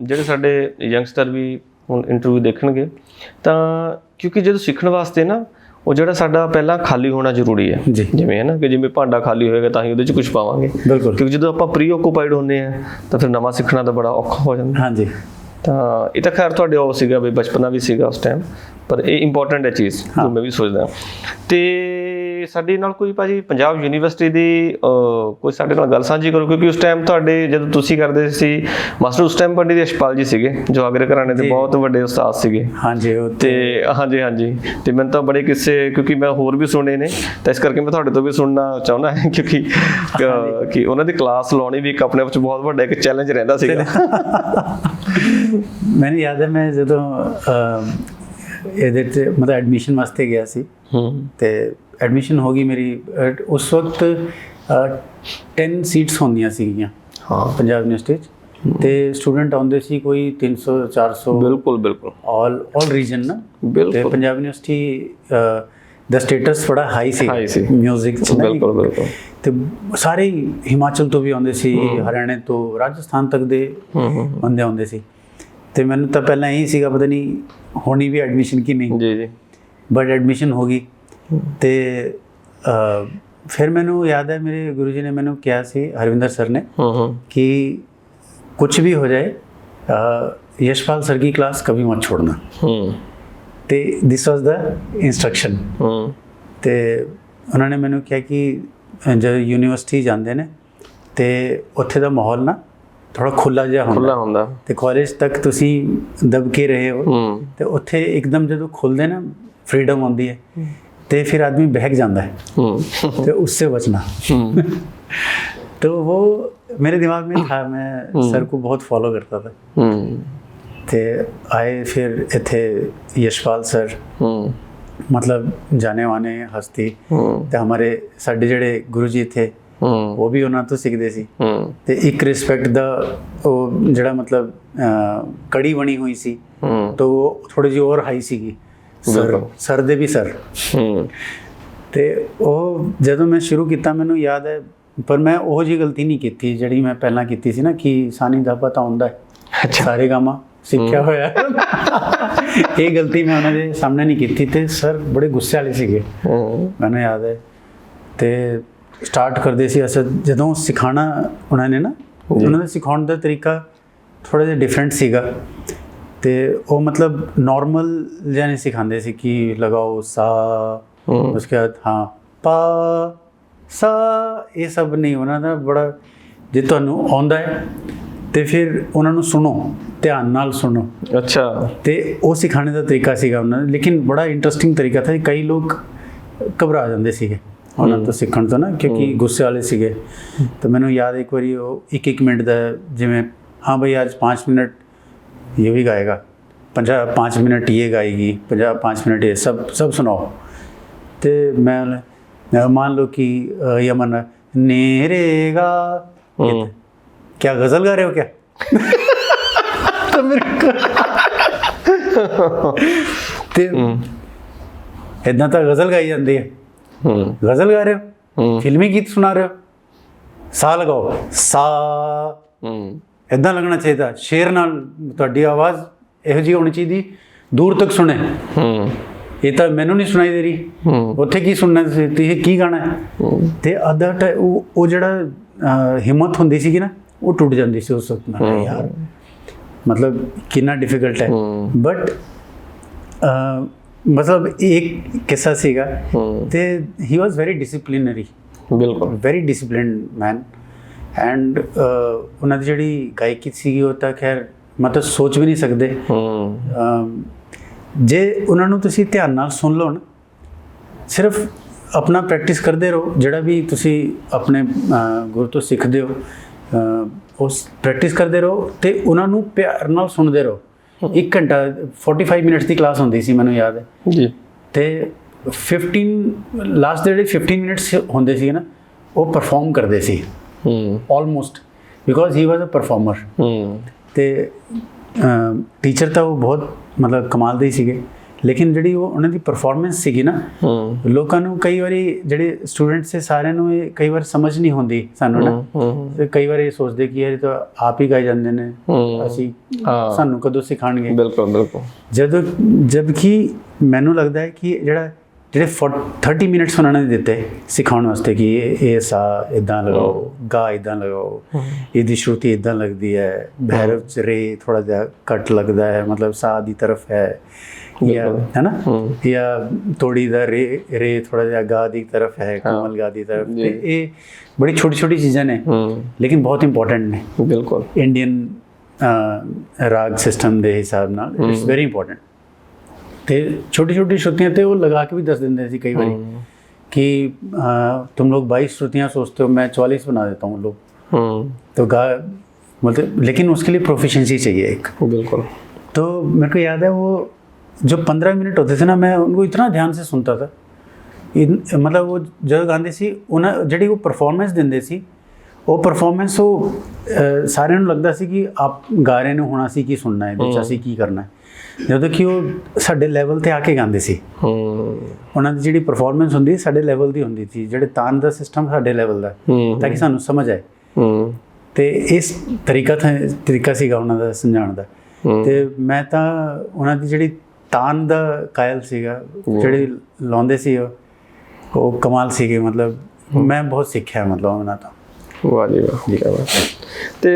ਜਿਹੜੇ ਸਾਡੇ ਯੰਗਸਟਰ ਵੀ ਹੁਣ ਇੰਟਰਵਿਊ ਦੇਖਣਗੇ ਤਾਂ ਕਿਉਂਕਿ ਜਦੋਂ ਸਿੱਖਣ ਵਾਸਤੇ ਨਾ ਉਹ ਜਿਹੜਾ ਸਾਡਾ ਪਹਿਲਾਂ ਖਾਲੀ ਹੋਣਾ ਜ਼ਰੂਰੀ ਹੈ, ਜਿਵੇਂ ਹੈ ਨਾ ਕਿ ਜਿਵੇਂ ਭਾਂਡਾ ਖਾਲੀ ਹੋਏਗਾ ਤਾਂ ਹੀ ਉਹਦੇ 'ਚ ਕੁਝ ਪਾਵਾਂਗੇ। ਬਿਲਕੁਲ। ਕਿਉਂਕਿ ਜਦੋਂ ਆਪਾਂ ਪ੍ਰੀ ਓਕੂਪਾਈਡ ਹੁੰਦੇ ਹਾਂ ਤਾਂ ਫਿਰ ਨਵਾਂ ਸਿੱਖਣਾ ਤਾਂ ਬੜਾ ਔਖਾ ਹੋ ਜਾਂਦਾ। ਹਾਂਜੀ। ਤਾਂ ਇਹ ਤਾਂ ਖੈਰ ਤੁਹਾਡੇ ਉਹ ਸੀਗਾ ਵੀ ਬਚਪਨਾ ਵੀ ਸੀਗਾ ਉਸ ਟਾਈਮ, ਪਰ ਇਹ ਇੰਪੋਰਟੈਂਟ ਹੈ ਚੀਜ਼ ਜੋ ਮੈਂ ਵੀ ਸੋਚਦਾ। ਤੇ ਤੇ ਸਾਡੇ ਨਾਲ ਕੋਈ ਭਾਜੀ ਪੰਜਾਬ ਯੂਨੀਵਰਸਿਟੀ ਦੀ ਕੋਈ ਸਾਡੇ ਨਾਲ ਗੱਲ ਸਾਂਝੀ ਕਰੋ, ਕਿਉਂਕਿ ਉਸ ਟਾਈਮ ਤੁਹਾਡੇ ਜਦੋਂ ਤੁਸੀਂ ਕਰਦੇ ਸੀ ਮਾਸਟਰ, ਉਸ ਟਾਈਮ ਪੰਡਿਤ ਯਸ਼ਪਾਲ ਜੀ ਸੀਗੇ ਜੋ ਆਗਰੇ ਘਰਾਣੇ ਦੇ ਬਹੁਤ ਵੱਡੇ ਉਸਤਾਦ ਸੀਗੇ। ਹਾਂਜੀ ਤੇ ਹਾਂਜੀ ਤੇ ਮੈਨੂੰ ਤਾਂ ਬੜੇ ਕਿੱਸੇ, ਕਿਉਂਕਿ ਮੈਂ ਹੋਰ ਵੀ ਸੁਣੇ ਨੇ, ਤਾਂ ਇਸ ਕਰਕੇ ਮੈਂ ਤੁਹਾਡੇ ਤੋਂ ਵੀ ਸੁਣਨਾ ਚਾਹੁੰਦਾ ਹਾਂ, ਕਿਉਂਕਿ ਕਿ ਉਹਨਾਂ ਦੀ ਕਲਾਸ ਲਾਉਣੀ ਵੀ ਇੱਕ ਆਪਣੇ ਆਪ 'ਚ ਬਹੁਤ ਵੱਡਾ ਇੱਕ ਚੈਲੰਜ ਰਹਿੰਦਾ ਸੀਗਾ। ਮੈਨੂੰ ਯਾਦ ਹੈ ਮੈਂ ਜਦੋਂ ਇਹਦੇ 'ਚ ਮਤਲਬ ਐਡਮਿਸ਼ਨ ਵਾਸਤੇ ਗਿਆ ਸੀ ਤੇ ਐਡਮਿਸ਼ਨ ਹੋ ਗਈ ਮੇਰੀ। ਉਸ ਵਕਤ 10 ਸੀਟਸ ਹੁੰਦੀਆਂ ਸੀਗੀਆਂ ਪੰਜਾਬ ਯੂਨੀਵਰਸਿਟੀ 'ਚ, ਤੇ ਸਟੂਡੈਂਟ ਆਉਂਦੇ ਸੀ ਕੋਈ 300 400। ਬਿਲਕੁਲ ਆਲ ਰੀਜਨ ਨਾ। ਬਿਲਕੁਲ। ਤੇ ਪੰਜਾਬ ਯੂਨੀਵਰਸਿਟੀ ਦਾ ਸਟੇਟਸ ਬੜਾ ਹਾਈ ਸੀ ਮਿਊਜ਼ਿਕ 'ਚ। ਬਿਲਕੁਲ। ਤੇ ਸਾਰੇ ਹਿਮਾਚਲ ਤੋਂ ਵੀ ਆਉਂਦੇ ਸੀ, ਹਰਿਆਣੇ ਤੋਂ, ਰਾਜਸਥਾਨ ਤੱਕ ਦੇ ਬੰਦੇ ਆਉਂਦੇ ਸੀ। ਤੇ ਮੈਨੂੰ ਤਾਂ ਪਹਿਲਾਂ ਇਹੀ ਸੀਗਾ ਪਤਾ ਨਹੀਂ ਹੋਣੀ ਵੀ ਐਡਮਿਸ਼ਨ ਕਿ ਨਹੀਂ। ਜੀ। ਬਟ ਐਡਮਿਸ਼ਨ ਹੋ ਗਈ। ਤੇ ਫਿਰ ਮੈਨੂੰ ਯਾਦ ਹੈ ਮੇਰੇ ਗੁਰੂ ਜੀ ਨੇ ਮੈਨੂੰ ਕਿਹਾ ਸੀ, ਹਰਵਿੰਦਰ ਸਰ ਨੇ, ਕਿ ਕੁछ भी हो जाए यशपाल सर की क्लास कभी मत छोड़ना। ਤੇ ਦਿਸ ਵਾਸ ਦਾ ਇੰਸਟਰਕਸ਼ਨ। ਤੇ ਉਹਨਾਂ ਨੇ ਮੈਨੂੰ ਕਿਹਾ ਕਿ ਜਦੋਂ ਯੂਨੀਵਰਸਿਟੀ ਜਾਂਦੇ ਨੇ ਤੇ ਉੱਥੇ ਦਾ ਮਾਹੌਲ ਨਾ ਥੋੜਾ ਖੁੱਲਾ ਜਿਹਾ ਹੁੰਦਾ ਤੇ ਕਾਲਜ ਤੱਕ ਤੁਸੀਂ ਦਬ ਕੇ ਰਹੇ ਹੋ, ਤੇ ਉੱਥੇ ਇੱਕਦਮ ਜਦੋਂ ਖੁੱਲਦੇ ਨਾ ਫਰੀडम ਆਉਂਦੀ ਹੈ ਤੇ ਫਿਰ ਆਦਮੀ ਬਹਿਕ ਜਾਂਦਾ ਹੈ, ਤੇ उससे बचना। तो वो मेरे दिमाग में था, मैं सर को बहुत फॉलो करता था। ਤੇ ਆਏ ਫਿਰ ਇੱਥੇ ਯਸ਼ਪਾਲ ਸਰ, ਮਤਲਬ ਜਾਣੇ ਮਾਨੇ ਹਸਤੀ। ਤੇ ਹਮਾਰੇ ਸਾਡੇ ਜਿਹੜੇ ਗੁਰੂ ਜੀ ਥੇ ਉਹ ਵੀ ਉਹਨਾਂ ਤੋਂ ਸਿੱਖਦੇ ਸੀ। ਤੇ ਇੱਕ ਰਿਸਪੈਕਟ ਦਾ ਉਹ ਜਿਹੜਾ ਮਤਲਬ ਕੜੀ ਬਣੀ ਹੋਈ ਸੀ, ਤਾਂ ਉਹ ਥੋੜੀ ਜਿਹੀ ਹੋਰ ਹਾਈ ਸੀਗੀ ਸਰ ਦੇ ਵੀ ਸਰ। ਤੇ ਉਹ ਜਦੋਂ ਮੈਂ ਸ਼ੁਰੂ ਕੀਤਾ ਮੈਨੂੰ ਯਾਦ ਹੈ, ਪਰ ਮੈਂ ਉਹ ਜਿਹੀ ਗਲਤੀ ਨਹੀਂ ਕੀਤੀ ਜਿਹੜੀ ਮੈਂ ਪਹਿਲਾਂ ਕੀਤੀ ਸੀ ਨਾ, ਕਿ ਸਾਨੀ ਦਾ ਪਤਾ ਹੁੰਦਾ ਸਾਰੇ ਗਾਮਾ ਸਿੱਖਿਆ ਹੋਇਆ। ਇਹ ਗਲਤੀ ਮੈਂ ਉਹਨਾਂ ਦੇ ਸਾਹਮਣੇ ਨਹੀਂ ਕੀਤੀ। ਤੇ ਸਰ ਬੜੇ ਗੁੱਸੇ ਵਾਲੇ ਸੀਗੇ, ਮੈਨੂੰ ਯਾਦ ਹੈ। ਤੇ ਸਟਾਰਟ ਕਰਦੇ ਸੀ ਅਸਲ ਜਦੋਂ ਸਿਖਾਉਣਾ ਉਹਨਾਂ ਨੇ ਨਾ, ਉਹਨਾਂ ਦਾ ਸਿਖਾਉਣ ਦਾ ਤਰੀਕਾ ਥੋੜ੍ਹਾ ਜਿਹਾ ਡਿਫਰੈਂਟ ਸੀਗਾ। ਤੇ ਉਹ ਮਤਲਬ ਨੋਰਮਲ ਜਿਹਾ ਨਹੀਂ ਸਿਖਾਉਂਦੇ ਸੀ ਕਿ ਲਗਾਓ ਸਾ, ਉਸਕੇ ਬਾਅਦ ਹਾਂ ਪਾ ਸਾ, ਇਹ ਸਭ ਨਹੀਂ। ਉਹਨਾਂ ਦਾ ਬੜਾ, ਜੇ ਤੁਹਾਨੂੰ ਆਉਂਦਾ ਹੈ ਤੇ ਫਿਰ ਉਹਨਾਂ ਨੂੰ ਸੁਣੋ, ਧਿਆਨ ਨਾਲ ਸੁਣੋ। ਅੱਛਾ। ਤੇ ਉਹ ਸਿਖਾਉਣ ਦਾ ਤਰੀਕਾ ਸੀਗਾ ਉਹਨਾਂ ਦਾ, ਲੇਕਿਨ ਬੜਾ ਇੰਟਰਸਟਿੰਗ ਤਰੀਕਾ ਥਾ। ਕਈ ਲੋਕ ਘਬਰਾ ਜਾਂਦੇ ਸੀਗੇ ਉਹਨਾਂ ਤੋਂ ਸਿੱਖਣ ਤੋਂ ਨਾ, ਕਿਉਂਕਿ ਗੁੱਸੇ ਵਾਲੇ ਸੀਗੇ। ਤਾਂ ਮੈਨੂੰ ਯਾਦ ਇੱਕ ਵਾਰੀ ਉਹ ਇੱਕ ਮਿੰਟ ਦਾ, ਜਿਵੇਂ ਹਾਂ ਬਈ ਅੱਜ 5 ਮਿੰਟ ये भी गाएगा, 5 मिनट ये गाएगी, 5 मिनट ये सब सुनाओ। तो मैं मान लो कि यमन नेरेगा, क्या गज़ल गा रहे हो क्या? तो मेरे इतना तो गज़ल गाई जाती है, गज़ल गा रहे हो, फिल्मी गीत सुना रहे हो, सा लगाओ सा। ਇੱਦਾਂ ਲੱਗਣਾ ਚਾਹੀਦਾ, ਸ਼ੇਰ ਨਾਲ ਤੁਹਾਡੀ ਆਵਾਜ਼ ਇਹੋ ਜਿਹੀ ਹੋਣੀ ਚਾਹੀਦੀ ਦੂਰ ਤੱਕ ਸੁਣੇ। ਇਹ ਤਾਂ ਮੈਨੂੰ ਨਹੀਂ ਸੁਣਾਈ ਦੇ ਰਹੀ, ਉੱਥੇ ਕੀ ਸੁਣਨਾ ਤੁਸੀਂ, ਇਹ ਕੀ ਗਾਣਾ ਹੈ? ਤੇ ਅੱਧਾ ਉਹ ਜਿਹੜਾ ਹਿੰਮਤ ਹੁੰਦੀ ਸੀਗੀ ਨਾ, ਉਹ ਟੁੱਟ ਜਾਂਦੀ ਸੀ ਉਸ ਵਕਤ। ਮੈਂ ਯਾਰ ਮਤਲਬ ਕਿੰਨਾ ਡਿਫਿਕਲਟ ਹੈ। ਬਟ ਮਤਲਬ ਇੱਕ ਕਿੱਸਾ ਸੀਗਾ, ਤੇ ਹੀ ਵਾਜ਼ ਵੈਰੀ ਡਿਸਿਪਲਿਨਰੀ, ਬਿਲਕੁਲ ਵੈਰੀ ਡਿਸਿਪਲਿਨਡ ਮੈਨ। ਐਂਡ ਉਹਨਾਂ ਦੀ ਜਿਹੜੀ ਗਾਇਕੀ ਸੀਗੀ ਉਹ ਤਾਂ ਖੈਰ ਮਤਲਬ ਸੋਚ ਵੀ ਨਹੀਂ ਸਕਦੇ। ਜੇ ਉਹਨਾਂ ਨੂੰ ਤੁਸੀਂ ਧਿਆਨ ਨਾਲ ਸੁਣ ਲਓ ਨਾ, ਸਿਰਫ ਆਪਣਾ ਪ੍ਰੈਕਟਿਸ ਕਰਦੇ ਰਹੋ, ਜਿਹੜਾ ਵੀ ਤੁਸੀਂ ਆਪਣੇ ਗੁਰੂ ਤੋਂ ਸਿੱਖਦੇ ਹੋ ਉਸ ਪ੍ਰੈਕਟਿਸ ਕਰਦੇ ਰਹੋ, ਤੇ ਉਹਨਾਂ ਨੂੰ ਪਿਆਰ ਨਾਲ ਸੁਣਦੇ ਰਹੋ। 1 ਘੰਟਾ 45 ਮਿੰਟਸ ਦੀ ਕਲਾਸ ਹੁੰਦੀ ਸੀ ਮੈਨੂੰ ਯਾਦ ਹੈ ਜੀ। ਤੇ 15 ਲਾਸਟ ਦੇ ਜਿਹੜੇ 15 ਮਿੰਟਸ ਹੁੰਦੇ ਸੀ ਨਾ, ਉਹ ਪਰਫਾਰਮ ਕਰਦੇ ਸੀ almost, because he was a performer. ਤੇ ਟੀਚਰ ਤਾਂ ਉਹ ਬਹੁਤ ਮਤਲਬ ਕਮਾਲ ਦੇ ਹੀ ਸੀਗੇ, ਲੇਕਿਨ ਜਿਹੜੀ ਉਹ ਉਹਨਾਂ ਦੀ ਪਰਫਾਰਮੈਂਸ ਸੀਗੀ ਨਾ, ਲੋਕਾਂ ਨੂੰ ਕਈ ਵਾਰੀ ਜਿਹੜੇ ਸਟੂਡੈਂਟਸ ਸੀ ਸਾਰਿਆਂ ਨੂੰ ਇਹ ਕਈ ਵਾਰ ਸਮਝ ਨਹੀਂ ਹੁੰਦੀ ਸਾਨੂੰ ਨਾ। ਤੇ ਕਈ ਵਾਰ ਇਹ ਸੋਚਦੇ ਕਿ ਇਹ ਤਾਂ ਆਪ ਹੀ ਗਾਈ ਜਾਂਦੇ ਨੇ, ਅਸੀਂ ਸਾਨੂੰ ਕਦੋਂ ਸਿਖਾਉਣਗੇ। ਬਿਲਕੁਲ। ਜਦਕਿ ਮੈਨੂੰ ਲੱਗਦਾ ਹੈ ਕਿ ਜਿਹੜਾ ਜਿਹੜੇ 30 ਮਿੰਟਸ ਉਹਨਾਂ ਨੇ ਦਿੱਤੇ ਸਿਖਾਉਣ ਵਾਸਤੇ ਕਿ ਇਹ ਸਾ ਇਦਾਂ ਲਗਾਓ, ਗਾ ਇਦਾਂ ਲਗਾਓ, ਇਹਦੀ ਸ਼ਰੂਤੀ ਇਦਾਂ ਲੱਗਦੀ ਹੈ, ਭੈਰਵ ਚ ਰੇ ਥੋੜਾ ਜਿਹਾ ਘੱਟ ਲੱਗਦਾ ਹੈ, ਮਤਲਬ ਸਾ ਦੀ ਤਰਫ ਹੈ ਜਾਂ ਹੈ ਨਾ, ਜਾਂ ਤੋੜੀ ਦਾ ਰੇ ਥੋੜਾ ਜਿਹਾ ਗਾ ਦੀ ਤਰਫ ਹੈ, ਕੋਮਲ ਗਾ ਦੀ ਤਰਫ। ਤੇ ਇਹ ਬੜੀ ਛੋਟੀ ਛੋਟੀ ਚੀਜ਼ਾਂ ਨੇ ਲੇਕਿਨ ਬਹੁਤ ਇੰਪੋਰਟੈਂਟ ਨੇ ਬਿਲਕੁਲ ਇੰਡੀਅਨ ਰਾਗ ਸਿਸਟਮ ਦੇ ਹਿਸਾਬ ਨਾਲ। It's very important. ਤੇ ਛੋਟੀ ਛੋਟੀ श्रुतियाँ थे वो लगा के भी दस देते थे कई बार कि तुम लोग 22 श्रुतियाँ सोचते हो, मैं 44 बना देता हूँ लोग। तो गा मतलब लेकिन उसके लिए प्रोफिशिएंसी चाहिए एक। बिल्कुल। तो मेरे को याद है वो जो 15 मिनट होते थे ना, मैं उनको इतना ध्यान से सुनता था। मतलब वो जो गाते सी उन्हें जी वो परफॉर्मेंस देंगे सी, वो परफॉर्मेंस वो सारे लगता सी कि आप गा रहे ने होना सी की सुनना है, असीं की करना है। ਜਦੋਂ ਕਿ ਉਹ ਸਾਡੇ ਲੈਵਲ ਤੇ ਆ ਕੇ ਗਾਉਂਦੇ ਸੀ, ਉਹਨਾਂ ਦੀ ਜਿਹੜੀ ਪਰਫਾਰਮੈਂਸ ਹੁੰਦੀ ਸਾਡੇ ਲੈਵਲ ਦੀ ਹੁੰਦੀ ਸੀ, ਜਿਹੜੇ ਤਾਨ ਦਾ ਸਿਸਟਮ ਸਾਡੇ ਲੈਵਲ ਦਾ, ਤਾਂ ਕਿ ਸਾਨੂੰ ਸਮਝ ਆਏ। ਤੇ ਇਸ ਤਰੀਕਾ ਸੀਗਾ ਉਹਨਾਂ ਦਾ ਸਮਝਾਉਣ ਦਾ। ਤੇ ਮੈਂ ਤਾਂ ਉਹਨਾਂ ਦੀ ਜਿਹੜੀ ਤਾਨ ਦਾ ਕਾਇਲ ਸੀਗਾ, ਜਿਹੜੇ ਲਾਉਂਦੇ ਸੀ ਉਹ ਕਮਾਲ ਸੀਗੇ। ਮਤਲਬ ਮੈਂ ਬਹੁਤ ਸਿੱਖਿਆ ਮਤਲਬ ਉਹਨਾਂ ਤੋਂ। ਵਾਹ ਜੀ ਵਾਹ, ਠੀਕ ਹੈ। ਤੇ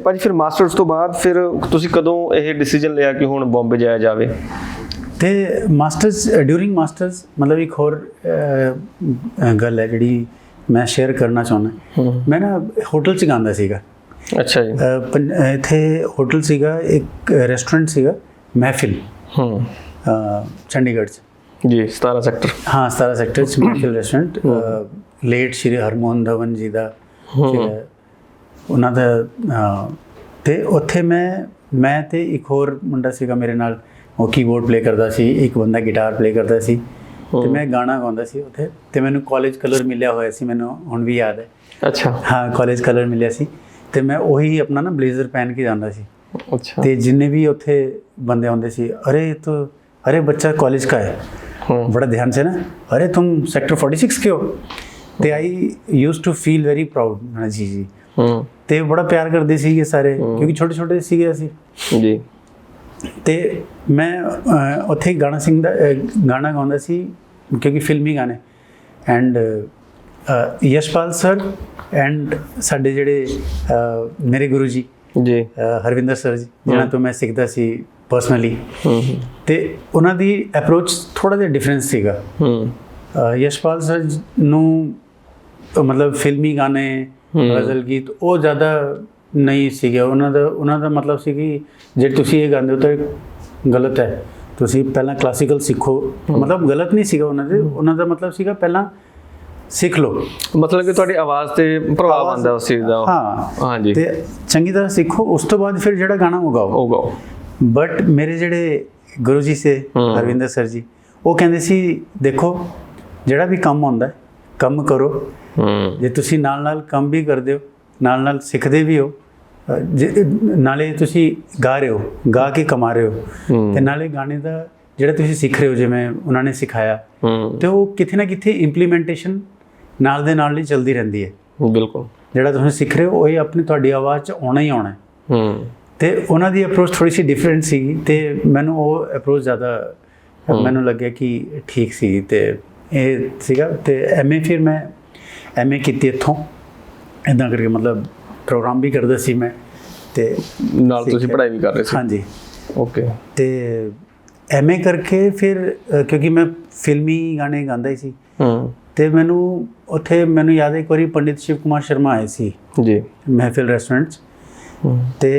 ਭਾਜੀ ਫਿਰ ਮਾਸਟਰਸ ਤੋਂ ਬਾਅਦ ਫਿਰ ਤੁਸੀਂ ਕਦੋਂ ਇਹ ਡਿਸੀਜਨ ਲਿਆ ਕਿ ਹੁਣ ਬੰਬੇ ਜਾਇਆ ਜਾਵੇ? ਤੇ ਮਾਸਟਰਸ ਡਿਊਰਿੰਗ ਮਾਸਟਰਸ ਮਤਲਬ ਇੱਕ ਹੋਰ ਗੱਲ ਹੈ ਜਿਹੜੀ ਮੈਂ ਸ਼ੇਅਰ ਕਰਨਾ ਚਾਹੁੰਦਾ। ਮੈਂ ਨਾ ਹੋਟਲ 'ਚ ਗਾਉਂਦਾ ਸੀਗਾ। ਅੱਛਾ ਜੀ। ਇੱਥੇ ਹੋਟਲ ਸੀਗਾ, ਇੱਕ ਰੈਸਟੋਰੈਂਟ ਸੀਗਾ ਮਹਿਫਿਲ, ਚੰਡੀਗੜ੍ਹ 'ਚ ਜੀ 17 ਸੈਕਟਰ। ਹਾਂ 17 ਸੈਕਟਰ 'ਚ ਮਹਿਫਿਲ ਰੈਸਟੋਰੈਂਟ, ਲੇਟ ਸ਼੍ਰੀ ਹਰਮੋਹਨ ਧਵਨ ਜੀ ਦਾ ਉਹਨਾਂ ਦਾ। ਤੇ ਉੱਥੇ ਮੈਂ ਤੇ ਇੱਕ ਹੋਰ ਮੁੰਡਾ ਸੀਗਾ ਮੇਰੇ ਨਾਲ, ਉਹ ਕੀਬੋਰਡ ਪਲੇ ਕਰਦਾ ਸੀ, ਇੱਕ ਬੰਦਾ ਗਿਟਾਰ ਪਲੇ ਕਰਦਾ ਸੀ, ਤੇ ਮੈਂ ਗਾਣਾ ਗਾਉਂਦਾ ਸੀ ਉੱਥੇ। ਤੇ ਮੈਨੂੰ ਕਾਲਜ ਕਲਰ ਮਿਲਿਆ ਹੋਇਆ ਸੀ, ਮੈਨੂੰ ਹੁਣ ਵੀ ਯਾਦ ਹੈ। ਅੱਛਾ। ਹਾਂ ਕਾਲਜ ਕਲਰ ਮਿਲਿਆ ਸੀ, ਤੇ ਮੈਂ ਉਹੀ ਆਪਣਾ ਨਾ ਬਲੇਜ਼ਰ ਪਹਿਨ ਕੇ ਜਾਂਦਾ ਸੀ। ਅੱਛਾ। ਤੇ ਜਿੰਨੇ ਵੀ ਉੱਥੇ ਬੰਦੇ ਆਉਂਦੇ ਸੀ, अरे बच्चा कॉलेज का है, बड़ा ध्यान से ना, अरे तुम सेक्टर 46 के हो। ਤੇ I use to feel very proud ਜੀ। ਤੇ ਬੜਾ ਪਿਆਰ ਕਰਦੇ ਸੀਗੇ ਸਾਰੇ, ਕਿਉਂਕਿ ਛੋਟੇ ਛੋਟੇ ਸੀਗੇ ਅਸੀਂ ਜੀ। ਤੇ ਮੈਂ ਉੱਥੇ ਗਾਣਾ ਗਾਉਂਦਾ ਸੀ, ਕਿਉਂਕਿ ਫਿਲਮੀ ਗਾਣੇ। ਐਂਡ ਯਸ਼ਪਾਲ ਸਰ ਐਂਡ ਸਾਡੇ ਜਿਹੜੇ ਮੇਰੇ ਗੁਰੂ ਜੀ ਹਰਵਿੰਦਰ ਸਰ ਜੀ, ਜਿਹਨਾਂ ਤੋਂ ਮੈਂ ਸਿੱਖਦਾ ਸੀ ਪਰਸਨਲੀ, ਤੇ ਉਹਨਾਂ ਦੀ ਅਪਰੋਚ ਥੋੜ੍ਹਾ ਜਿਹਾ ਡਿਫਰੈਂਸ ਸੀਗਾ। ਯਸ਼ਪਾਲ ਸਰ ਨੂੰ ਮਤਲਬ ਫਿਲਮੀ ਗਾਣੇ, ਗਜ਼ਲ ਗੀਤ ਉਹ ਜ਼ਿਆਦਾ ਨਹੀਂ ਸੀਗੇ। ਉਹਨਾਂ ਦਾ ਮਤਲਬ ਸੀ ਕਿ ਜੇ ਤੁਸੀਂ ਇਹ ਗਾਉਂਦੇ ਹੋ ਤਾਂ ਗਲਤ ਹੈ, ਤੁਸੀਂ ਪਹਿਲਾਂ ਕਲਾਸੀਕਲ ਸਿੱਖੋ। ਮਤਲਬ ਗਲਤ ਨਹੀਂ ਸੀਗਾ ਉਹਨਾਂ ਦਾ ਮਤਲਬ ਸੀਗਾ ਪਹਿਲਾਂ ਸਿੱਖ ਲਓ, ਮਤਲਬ ਕਿ ਤੁਹਾਡੀ ਆਵਾਜ਼ ਤੇ ਪ੍ਰਭਾਵ ਆਉਂਦਾ ਉਸ ਚੀਜ਼ ਦਾ। ਹਾਂਜੀ। ਤੇ ਚੰਗੀ ਤਰ੍ਹਾਂ ਸਿੱਖੋ, ਉਸ ਤੋਂ ਬਾਅਦ ਫਿਰ ਜਿਹੜਾ ਗਾਣਾ ਉਹ ਗਾਓ। ਬਟ ਮੇਰੇ ਜਿਹੜੇ ਗੁਰੂ ਜੀ ਸੇ ਹਰਵਿੰਦਰ ਸਰ ਜੀ, ਉਹ ਕਹਿੰਦੇ ਸੀ ਦੇਖੋ ਜਿਹੜਾ ਵੀ ਕੰਮ ਹੁੰਦਾ ਕੰਮ ਕਰੋ, ਜੇ ਤੁਸੀਂ ਨਾਲ ਨਾਲ ਕੰਮ ਵੀ ਕਰਦੇ ਹੋ, ਨਾਲ ਨਾਲ ਸਿੱਖਦੇ ਵੀ ਹੋ, ਨਾਲੇ ਤੁਸੀਂ ਗਾ ਰਹੇ ਹੋ, ਗਾ ਕੇ ਕਮਾ ਰਹੇ ਹੋ, ਤੇ ਨਾਲੇ ਗਾਣੇ ਦਾ ਜਿਹੜਾ ਤੁਸੀਂ ਸਿੱਖ ਰਹੇ ਹੋ ਜਿਵੇਂ ਉਹਨਾਂ ਨੇ ਸਿਖਾਇਆ, ਤੇ ਉਹ ਕਿਤੇ ਨਾ ਕਿਤੇ ਇੰਪਲੀਮੈਂਟੇਸ਼ਨ ਨਾਲ ਦੇ ਨਾਲ ਹੀ ਚੱਲਦੀ ਰਹਿੰਦੀ ਹੈ। ਬਿਲਕੁਲ। ਜਿਹੜਾ ਤੁਸੀਂ ਸਿੱਖ ਰਹੇ ਹੋ ਉਹ ਹੀ ਤੁਹਾਡੀ ਆਵਾਜ਼ 'ਚ ਆਉਣਾ ਹੀ ਆਉਣਾ। ਤੇ ਉਹਨਾਂ ਦੀ ਅਪਰੋਚ ਥੋੜ੍ਹੀ ਜਿਹੀ ਡਿਫਰੈਂਟ ਸੀਗੀ, ਤੇ ਮੈਨੂੰ ਉਹ ਅਪਰੋਚ ਜ਼ਿਆਦਾ ਮੈਨੂੰ ਲੱਗਿਆ ਕਿ ਠੀਕ ਸੀ। ਤੇ ਇਹ ਸੀਗਾ। ਤੇ ਫਿਰ ਮੈਂ MA ਕੀਤੀ ਇੱਥੋਂ, ਇੱਦਾਂ ਕਰਕੇ ਮਤਲਬ ਪ੍ਰੋਗਰਾਮ ਵੀ ਕਰਦਾ ਸੀ ਮੈਂ, ਤੇ ਨਾਲ ਤੁਸੀਂ ਪੜ੍ਹਾਈ ਵੀ ਕਰ ਰਹੇ ਸੀ? ਹਾਂਜੀ। ਓਕੇ। ਤੇ MA ਕਰਕੇ ਫਿਰ ਕਿਉਂਕਿ ਮੈਂ ਫਿਲਮੀ ਗਾਣੇ ਗਾਉਂਦਾ ਹੀ ਸੀ, ਤੇ ਮੈਨੂੰ ਯਾਦ ਹੈ ਇੱਕ ਵਾਰੀ ਪੰਡਿਤ ਸ਼ਿਵ ਕੁਮਾਰ ਸ਼ਰਮਾ ਆਏ ਸੀ ਜੀ ਮਹਿਫਿਲ ਰੈਸਟੋਰੈਂਟ 'ਚ, ਤੇ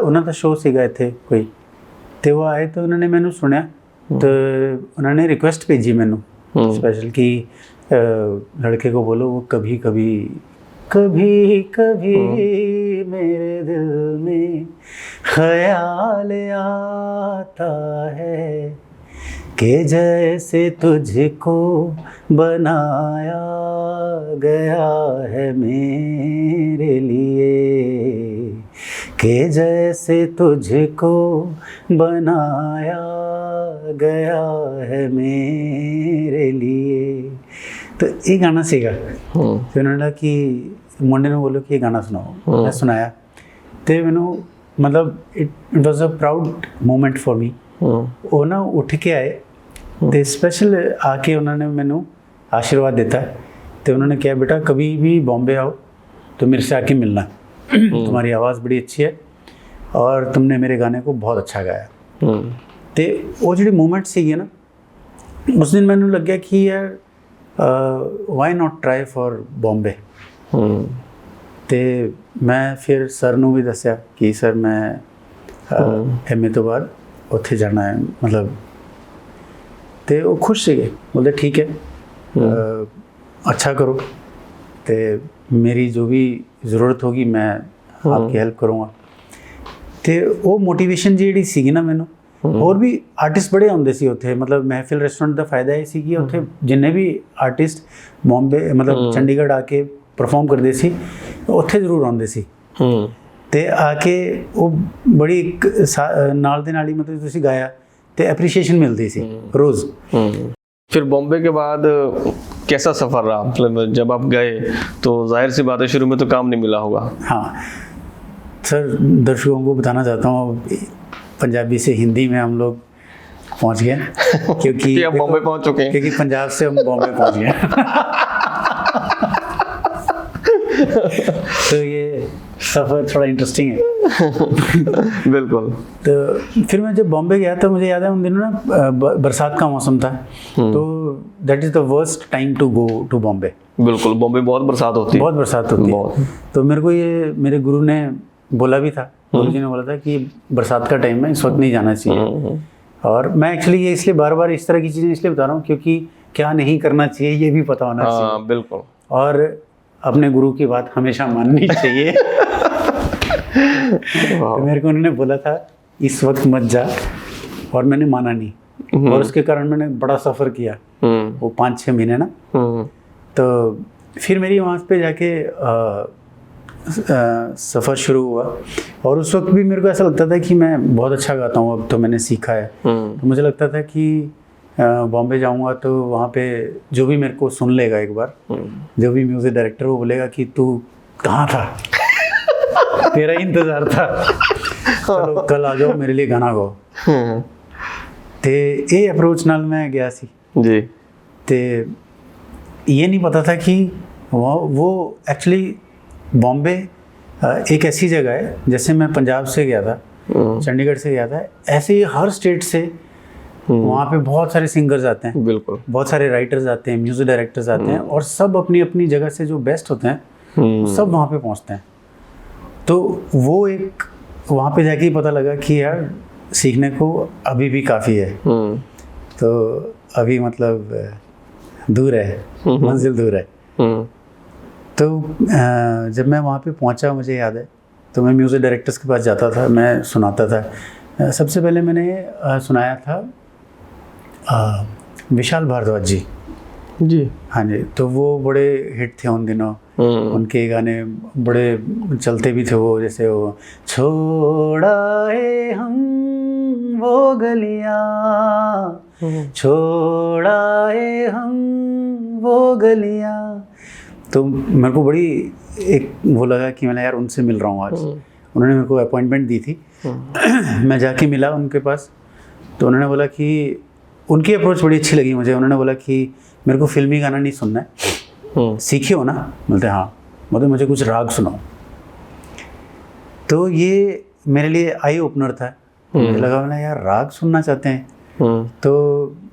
ਉਹਨਾਂ ਦਾ ਸ਼ੋਅ ਸੀਗਾ ਇੱਥੇ ਕੋਈ, ਤੇ ਉਹ ਆਏ ਤਾਂ ਉਹਨਾਂ ਨੇ ਮੈਨੂੰ ਸੁਣਿਆ, ਤੇ ਉਹਨਾਂ ਨੇ ਰਿਕੁਐਸਟ ਭੇਜੀ ਮੈਨੂੰ स्पेशल कि लड़के को बोलो वो कभी कभी कभी कभी मेरे दिल में ख्याल आता है कि जैसे तुझको बनाया गया है मेरे लिए, कि जैसे तुझको बनाया गया है मेरे लिए। तो ये गाना सीगा। फिर उन्होंने कि मुंडे ने बोलो कि ये गाना सुनाओ। मैं सुनाया, तो मैनू मतलब it was a proud moment for me. वो ना उठ के आए, ਤੇ ਸਪੈਸ਼ਲ ਆ ਕੇ ਉਹਨਾਂ ਨੇ ਮੈਨੂੰ आशीर्वाद देता है। तो उन्होंने कहा बेटा कभी भी बॉम्बे आओ तो मेरे से आके मिलना, तुम्हारी आवाज़ बड़ी अच्छी है और तुमने मेरे गाने को बहुत अच्छा गाया। तो वो जी मूवमेंट सी ना उस दिन मैंने लग गया कि यार why not try for Bombay. तो मैं फिर सर नूं भी दस्या कि सर मैं एम ए तो बाद उत्थे जाना है, मतलब तो वो खुश थे, बोलते ठीक है अच्छा करो, तो मेरी जो भी ज़रूरत होगी मैं आपकी हेल्प करूँगा। तो वो मोटिवेशन जी सी ना मैनू, और भी आर्टिस्ट बड़े आते सी उत्थे, मतलब महफिल रेस्टोरेंट का फायदा ये सी कि उत्थे जिन्ने भी आर्टिस्ट बॉम्बे मतलब चंडीगढ़ आके परफॉर्म करते सी उत्थे जरूर आते सी। ते आके वो बड़ी नाल दे नाल ही मतलब तुसीं गाया तो एप्रीशिएशन मिलती सी रोज़। फिर बॉम्बे के बाद कैसा सफ़र रहा, मतलब जब आप गए तो जाहिर सी बात है शुरू में तो काम नहीं मिला होगा। हाँ सर, दर्शकों को बताना चाहता हूँ पंजाबी से हिंदी में हम लोग पहुँच गए क्योंकि आप बॉम्बे पहुँच चुके हैं, क्योंकि पंजाब से हम बॉम्बे पहुँच गए। तो ये सफ़र थोड़ा इंटरेस्टिंग है। बिल्कुल। तो फिर मैं जब बॉम्बे गया तो मुझे याद है उन दिनों ना बरसात का मौसम था, तो that is the worst time to go to Bombay. बिल्कुल, बॉम्बे बहुत बरसात होती है, बहुत बरसात होती है। तो मेरे को ये मेरे गुरु ने बोला भी था, गुरु जी ने बोला था कि बरसात का टाइम है, इस वक्त नहीं जाना चाहिए। और मैं एक्चुअली ये इसलिए बार बार इस तरह की चीज़ें इसलिए बता रहा हूँ क्योंकि क्या नहीं करना चाहिए ये भी पता होना चाहिए। बिल्कुल। और अपने गुरु की बात हमेशा माननी चाहिए। तो मेरे को उन्होंने बोला था इस वक्त मत जा, और मैंने माना नहीं, और उसके कारण मैंने बड़ा सफ़र किया वो 5-6 महीने ना। तो फिर मेरी वहाँ पे जाके सफ़र शुरू हुआ, और उस वक्त भी मेरे को ऐसा लगता था कि मैं बहुत अच्छा गाता हूँ, अब तो मैंने सीखा है। तो मुझे लगता था कि बॉम्बे जाऊँगा तो वहाँ पे जो भी मेरे को सुन लेगा एक बार, जो भी म्यूज़िक डायरेक्टर वो बोलेगा कि तू कहाँ था, तेरा इंतज़ार था, चलो कल आ जाओ मेरे लिए गाना गाओ। तो ये अप्रोच नाल मैं गया सी जी। तो ये नहीं पता था कि वो एक्चुअली बॉम्बे एक ऐसी जगह है, जैसे मैं पंजाब से गया था, चंडीगढ़ से गया था, ऐसे ही हर स्टेट से वहाँ पे बहुत सारे सिंगर्स आते हैं। बिल्कुल। बहुत सारे राइटर्स आते हैं, म्यूज़िक डायरेक्टर्स आते हैं, और सब अपनी अपनी जगह से जो बेस्ट होते हैं सब वहाँ पे पहुँचते हैं। तो वो एक वहाँ पे जाके ही पता लगा कि यार सीखने को अभी भी काफ़ी है। तो अभी मतलब दूर है, मंजिल दूर है। तो जब मैं वहाँ पे पहुँचा मुझे याद है, तो मैं म्यूज़िक डायरेक्टर्स के पास जाता था, मैं सुनाता था। सबसे पहले मैंने सुनाया था विशाल भारद्वाज जी। हाँ जी, तो वो बड़े हिट थे उन दिनों, उनके गाने बड़े चलते भी थे वो, जैसे वो छोड़ाए हम वो गलियाँ, छोड़ाए हम वो गलियाँ। तो मेरे को बड़ी एक वो लगा कि मैं यार उनसे मिल रहा हूँ आज। उन्होंने मेरे को अपॉइंटमेंट दी थी। मैं जाके मिला उनके पास, तो उन्होंने बोला कि उनकी अप्रोच बड़ी अच्छी लगी मुझे। उन्होंने बोला कि मेरे को फिल्मी गाना नहीं सुनना है, सीखे हो ना? बोलते हाँ। बोलते मुझे कुछ राग सुनाओ। तो ये मेरे लिए आई ओपनर था। मुझे लगा मैंने यार राग सुनना चाहते हैं। तो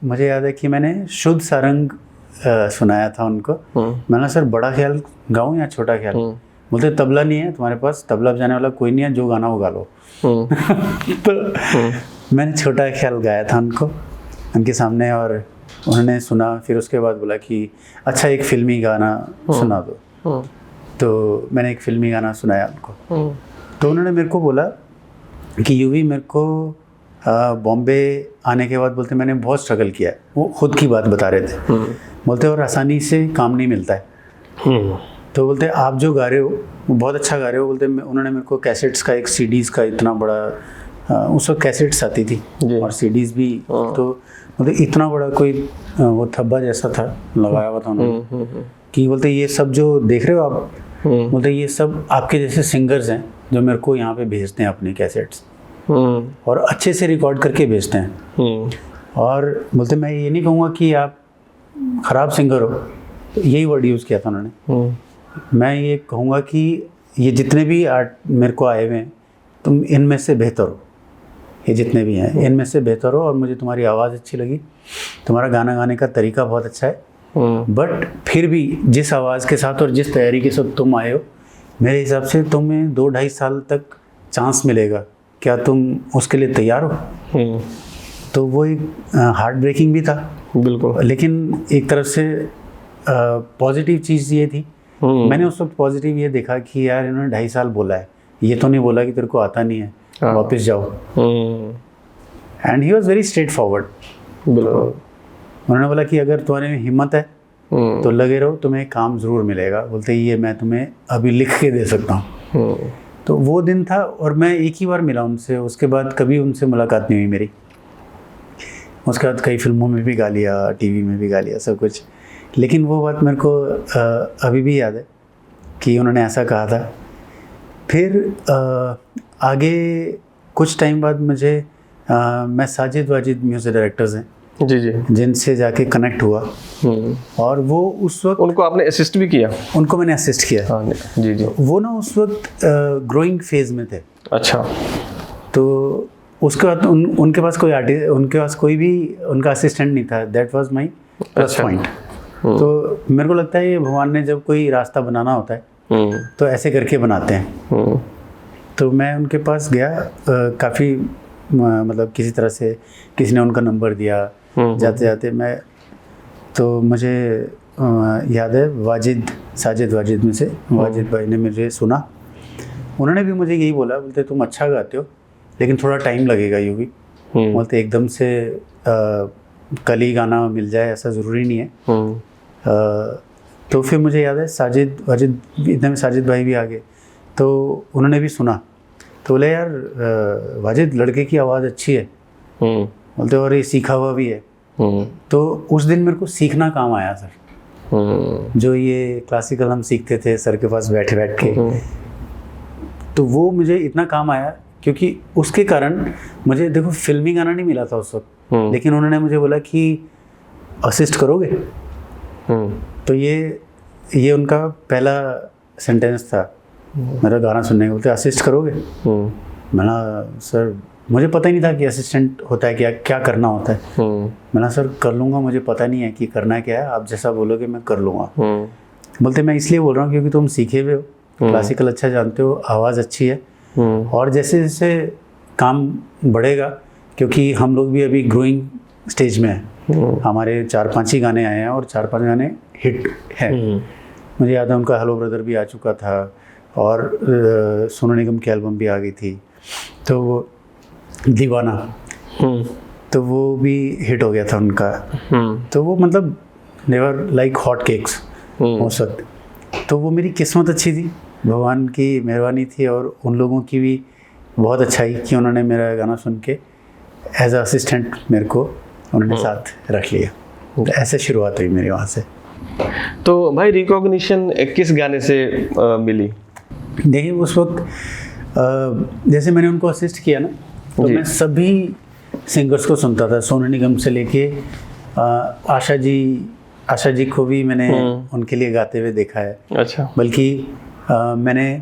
मुझे याद है कि मैंने शुद्ध सारंग सुनाया था उनको। मैंने सर बड़ा ख्याल गाऊँ या छोटा ख्याल? बोलते तबला नहीं है तुम्हारे पास, तबला बजाने वाला कोई नहीं है, जो गाना वो गा लो। तो मैंने छोटा ख्याल गाया था उनको उनके सामने, और उन्होंने सुना। फिर उसके बाद बोला कि अच्छा एक फ़िल्मी गाना सुना दो। तो मैंने एक फ़िल्मी गाना सुनाया उनको। तो उन्होंने मेरे को बोला कि यूवी मेरे को बॉम्बे आने के बाद बोलते मैंने बहुत स्ट्रगल किया है। वो खुद की बात बता रहे थे। बोलते और आसानी से काम नहीं मिलता है। तो बोलते आप जो गा रहे हो वो बहुत अच्छा गा रहे हो। बोलते उन्होंने मेरे को कैसेट्स का, एक सीडीज़ का इतना बड़ा, उस वक्त कैसेट्स आती थी और सीडीज़ भी, तो बोलते इतना बड़ा कोई वो थब्बा जैसा था लगाया हुआ था उन्होंने, कि बोलते ये सब जो देख रहे हो आप, बोलते ये सब आपके जैसे सिंगर्स हैं जो मेरे को यहाँ पे भेजते हैं अपनी कैसेट्स, और अच्छे से रिकॉर्ड करके भेजते हैं। और बोलते मैं ये नहीं कहूँगा कि आप ख़राब सिंगर हो, तो यही वर्ड यूज़ किया था उन्होंने। मैं ये कहूँगा कि ये जितने भी आर्ट मेरे को आए हुए हैं, तुम इनमें से बेहतर हो, ये जितने भी हैं इनमें से बेहतर हो, और मुझे तुम्हारी आवाज़ अच्छी लगी, तुम्हारा गाना गाने का तरीका बहुत अच्छा है, बट फिर भी जिस आवाज़ के साथ और जिस तैयारी के साथ तुम आए हो, मेरे हिसाब से तुम्हें 2-2.5 साल तक चांस मिलेगा, क्या तुम उसके लिए तैयार हो? तो वो एक हार्ट ब्रेकिंग भी था बिल्कुल, लेकिन एक तरफ से पॉजिटिव चीज़ ये थी, मैंने उस वक्त पॉजिटिव ये देखा कि यार इन्होंने 2.5 साल बोला है, ये तो नहीं बोला कि तेरे को आता नहीं है, वापस जाओ। And he was very straight forward. बिल्कुल, उन्होंने बोला कि अगर तुम्हारे में हिम्मत है तो लगे रहो, तुम्हें काम ज़रूर मिलेगा। बोलते ये मैं तुम्हें अभी लिख के दे सकता हूँ। तो वो दिन था, और मैं एक ही बार मिला उनसे, उसके बाद कभी उनसे मुलाकात नहीं हुई मेरी। उसके बाद कई फिल्मों में भी गा लिया, टीवी में भी गा लिया, सब कुछ, लेकिन वो बात मेरे को अभी भी याद है कि उन्होंने ऐसा कहा था। फिर आगे कुछ टाइम बाद मुझे मैं साजिद वाजिद म्यूज़िक डायरेक्टर्स हैं जी जी, जिनसे जाके कनेक्ट हुआ, और वो उस वक्त उनको आपने असिस्ट भी किया? उनको मैंने असिस्ट किया। हाँ जी जी। वो ना उस वक्त ग्रोइंग फेज में थे। अच्छा। तो उसके बाद उनके पास कोई आर्टिस्ट, उनके पास कोई भी उनका असिस्टेंट नहीं था। That was my plus point. तो मेरे को लगता है ये भगवान ने जब कोई रास्ता बनाना होता है तो ऐसे करके बनाते हैं। तो मैं उनके पास गया, काफ़ी मतलब किसी तरह से किसी ने उनका नंबर दिया, जाते जाते मैं, तो मुझे याद है साजिद वाजिद में से वाजिद भाई ने मुझे सुना, उन्होंने भी मुझे यही बोला, बोलते तुम अच्छा गाते हो लेकिन थोड़ा टाइम लगेगा यूँ भी, बोलते एकदम से कल ही गाना मिल जाए ऐसा ज़रूरी नहीं है। तो फिर मुझे याद है साजिद वाजिद, इतने में साजिद भाई भी आ गए, तो उन्होंने भी सुना, तो बोले यार वाजिद लड़के की आवाज़ अच्छी है, बोलते और ये सीखा हुआ भी है। तो उस दिन मेरे को सीखना काम आया सर, जो ये क्लासिकल हम सीखते थे सर के पास बैठे बैठ के, तो वो मुझे इतना काम आया क्योंकि उसके कारण मुझे, देखो फिल्मी गाना नहीं मिला था उस वक्त, लेकिन उन्होंने मुझे बोला कि असिस्ट करोगे। तो ये उनका पहला सेंटेंस था मेरा गाना सुनने का, बोलते असिस्ट करोगे। मैंने सर मुझे पता ही नहीं था कि असिस्टेंट होता है, क्या करना होता है। मैंने सर कर लूँगा, मुझे पता नहीं है कि करना क्या है, आप जैसा बोलोगे मैं कर लूँगा। बोलते मैं इसलिए बोल रहा हूँ क्योंकि तुम सीखे हुए हो, क्लासिकल अच्छा जानते हो, आवाज़ अच्छी है, और जैसे जैसे काम बढ़ेगा, क्योंकि हम लोग भी अभी ग्रोइंग स्टेज में हैं, हमारे 4-5 ही गाने आए हैं और 4-5 गाने हिट हैं। मुझे याद है उनका हेलो ब्रदर भी आ चुका था, और सोनू निगम की एल्बम भी आ गई थी, तो वो दीवाना, तो वो भी हिट हो गया था उनका। तो वो मतलब नेवर लाइक हॉट केक्स उस वक्त। तो वो मेरी किस्मत अच्छी थी, भगवान की मेहरबानी थी, और उन लोगों की भी बहुत अच्छाई कि उन्होंने मेरा गाना सुन के एज अ असिस्टेंट मेरे को उन्होंने साथ रख लिया। ऐसे शुरुआत हुई मेरी वहाँ से। तो भाई रिकॉग्निशन किस गाने से मिली? देखिए उस वक्त जैसे मैंने उनको असिस्ट किया ना, तो मैं सभी सिंगर्स को सुनता था, सोनू निगम से लेके आशा जी को भी मैंने उनके लिए गाते हुए देखा है। अच्छा। बल्कि मैंने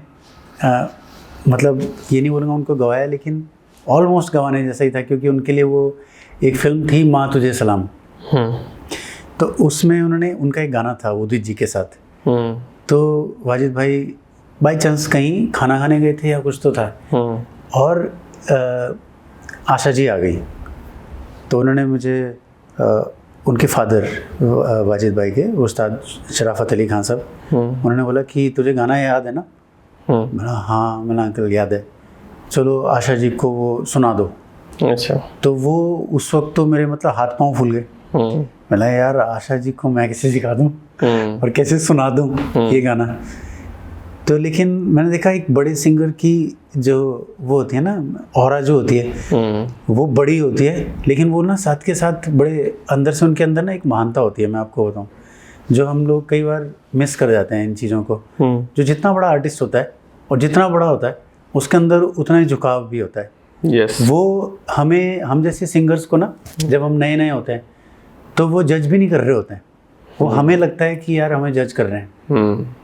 मतलब ये नहीं बोलूँगा उनको गवाया, लेकिन ऑलमोस्ट गवाने जैसा ही था, क्योंकि उनके लिए वो एक फिल्म थी माँ तुझे सलाम, तो उसमें उन्होंने, उनका एक गाना था उदित जी के साथ। तो वाजिद भाई बाई चांस कहीं खाना खाने गए थे या कुछ तो था, और आशा जी आ गई, तो उन्होंने मुझे उनके फादर वाजिद भाई के उस्ताद शराफत अली खान साहब, उन्होंने बोला कि तुझे गाना याद है ना? मैंने हाँ, मैंने अंकल याद है, चलो आशा जी को वो सुना दो। अच्छा। तो वो उस वक्त तो मेरे मतलब हाथ पाँव फूल गए। मैंने यार आशा जी को मैं कैसे सिखा दूँ और कैसे सुना दूँ ये गाना। तो लेकिन मैंने देखा एक बड़े सिंगर की जो वो होती है ना, ऑरा जो होती है वो बड़ी होती है, लेकिन वो ना साथ के साथ बड़े अंदर से उनके अंदर ना एक महानता होती है। मैं आपको बताऊँ, जो हम लोग कई बार मिस कर जाते हैं इन चीज़ों को। जो जितना बड़ा आर्टिस्ट होता है और जितना बड़ा होता है उसके अंदर उतना ही झुकाव भी होता है। यस। वो हम जैसे सिंगर्स को ना, जब हम नए नए होते हैं तो वो जज भी नहीं कर रहे होते हैं। वो हमें लगता है कि यार हमें जज कर रहे हैं,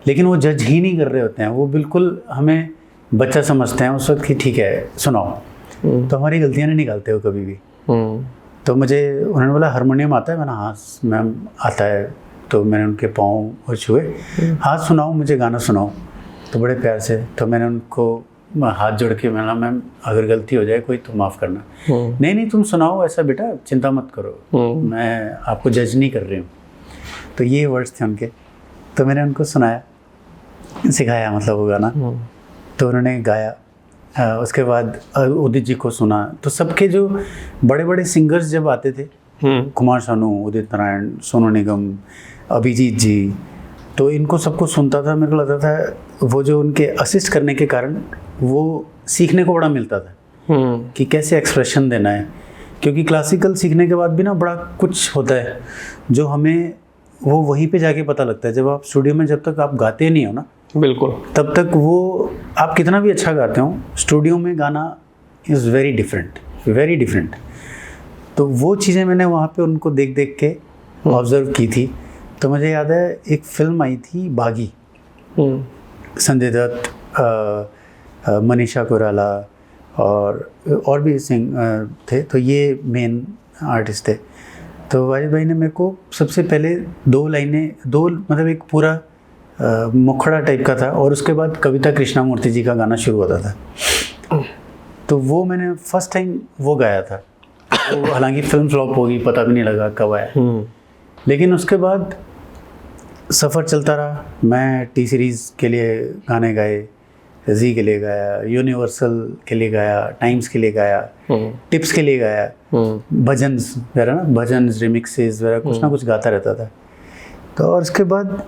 लेकिन वो जज ही नहीं कर रहे होते हैं। वो बिल्कुल हमें बच्चा समझते हैं उस वक्त कि ठीक है सुनाओ। तो हमारी गलतियाँ नहीं निकालते हो कभी भी। तो मुझे उन्होंने बोला हारमोनियम आता है? मैंने हाँ मैम आता है। तो मैंने उनके पाँव छुए, हाँ सुनाओ मुझे गाना सुनाओ। तो बड़े प्यार से तो मैंने उनको हाथ जोड़ के मैंने, मैम अगर गलती हो जाए कोई तो माफ़ करना। नहीं नहीं तुम सुनाओ ऐसा बेटा, चिंता मत करो, मैं आपको जज नहीं कर रही हूँ। तो ये वर्ड्स थे उनके। तो मैंने उनको सुनाया, सिखाया मतलब वो गाना। तो उन्होंने गाया। उसके बाद उदित जी को सुना। तो सबके जो बड़े बड़े सिंगर्स जब आते थे, कुमार शानू, उदित नारायण, सोनू निगम, अभिजीत जी, तो इनको सबको सुनता था। मेरे को लगता था वो जो उनके असिस्ट करने के कारण वो सीखने को बड़ा मिलता था कि कैसे एक्सप्रेशन देना है। क्योंकि क्लासिकल सीखने के बाद भी ना बड़ा कुछ होता है जो हमें वो वहीं पे जाके पता लगता है। जब आप स्टूडियो में, जब तक आप गाते नहीं हो ना, बिल्कुल, तब तक वो आप कितना भी अच्छा गाते हो, स्टूडियो में गाना is very different, very different. तो वो चीज़ें मैंने वहाँ पे उनको देख देख के ऑब्जर्व की थी। तो मुझे याद है एक फिल्म आई थी बागी, संजय दत्त, मनीषा कोइराला और भी सिंग थे। तो ये मेन आर्टिस्ट थे। तो वाजिद भाई ने मेरे को सबसे पहले 2 लाइनें, मतलब एक पूरा मुखड़ा टाइप का था, और उसके बाद कविता कृष्णमूर्ति जी का गाना शुरू होता था। तो वो मैंने फर्स्ट टाइम वो गाया था। तो हालांकि फिल्म फ्लॉप होगी, पता भी नहीं लगा कब आया। लेकिन उसके बाद सफ़र चलता रहा। मैं टी सीरीज़ के लिए गाने गाए, जी के लिए गाया, यूनिवर्सल के लिए गाया, टाइम्स के लिए गाया, टिप्स के लिए गाया, भजन्स वगैरह ना, भजन्स, रिमिक्सेस वगैरह कुछ ना कुछ गाता रहता था। तो और उसके बाद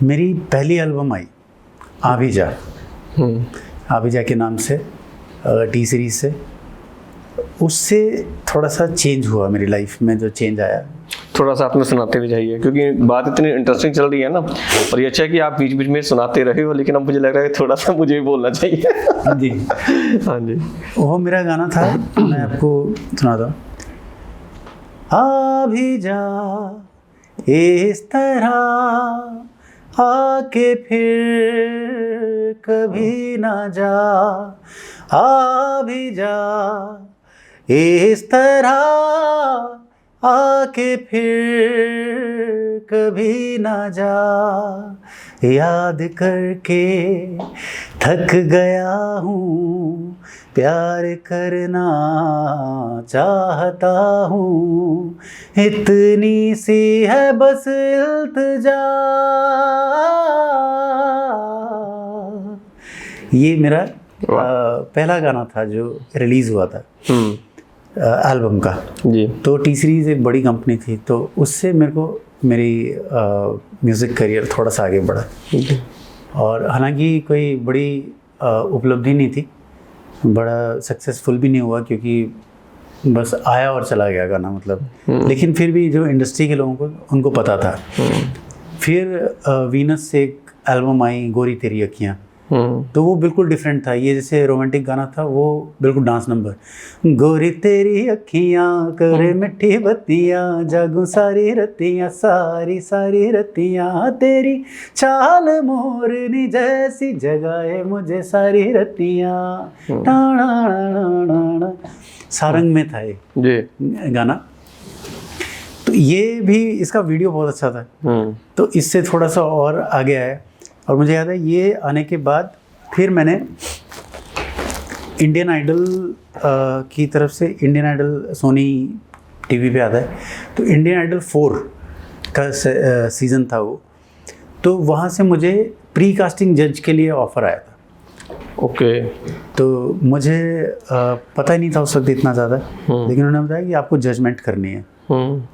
मेरी पहली एल्बम आई आभिजा, आभिजा के नाम से, टी सीरीज़ से। उससे थोड़ा सा चेंज हुआ मेरी लाइफ में। जो चेंज आया थोड़ा सा आप में सुनाते भी जाइए, क्योंकि बात इतनी इंटरेस्टिंग चल रही है ना, और ये अच्छा है कि आप बीच बीच में सुनाते रहे हो। लेकिन अब मुझे लग रहा है थोड़ा सा मुझे भी बोलना चाहिए। जी हाँ जी, वो मेरा गाना था, मैं आपको सुनाता हूँ। आभिजा इस तरह आके फिर कभी ना जा, आभिजा इस तरह आके फिर कभी ना जा, याद करके थक गया हूँ, प्यार करना चाहता हूँ, इतनी सी है बस इल्तिजा। ये मेरा पहला गाना था जो रिलीज़ हुआ था एल्बम का। जी। तो टी सीरीज़ एक बड़ी कंपनी थी, तो उससे मेरे को मेरी म्यूज़िक करियर थोड़ा सा आगे बढ़ा। और हालांकि कोई बड़ी उपलब्धि नहीं थी, बड़ा सक्सेसफुल भी नहीं हुआ, क्योंकि बस आया और चला गया गाना मतलब। लेकिन फिर भी जो इंडस्ट्री के लोगों को, उनको पता था। फिर वीनस से एक एल्बम आई, गोरी तेरी अखियाँ। तो वो बिल्कुल डिफरेंट था। ये जैसे रोमांटिक गाना था, वो बिल्कुल डांस नंबर। गोरी तेरी अखियाँ करे मिठी बत्तियाँ, जागू सारी रतियाँ, सारी सारी रतियाँ, तेरी चाल मोरनी जैसी जगाए मुझे सारी रतियाँ। सारंग में था ये जी गाना। तो ये भी, इसका वीडियो बहुत अच्छा था। तो इससे थोड़ा सा और आगे आया। और मुझे याद है ये आने के बाद फिर मैंने इंडियन आइडल की तरफ से, इंडियन आइडल सोनी टीवी पे आता है, तो इंडियन आइडल 4 का सीज़न था वो। तो वहाँ से मुझे प्री कास्टिंग जज के लिए ऑफ़र आया था। ओके। तो मुझे पता ही नहीं था उस वक्त इतना ज़्यादा, लेकिन उन्होंने बताया कि आपको जजमेंट करनी है।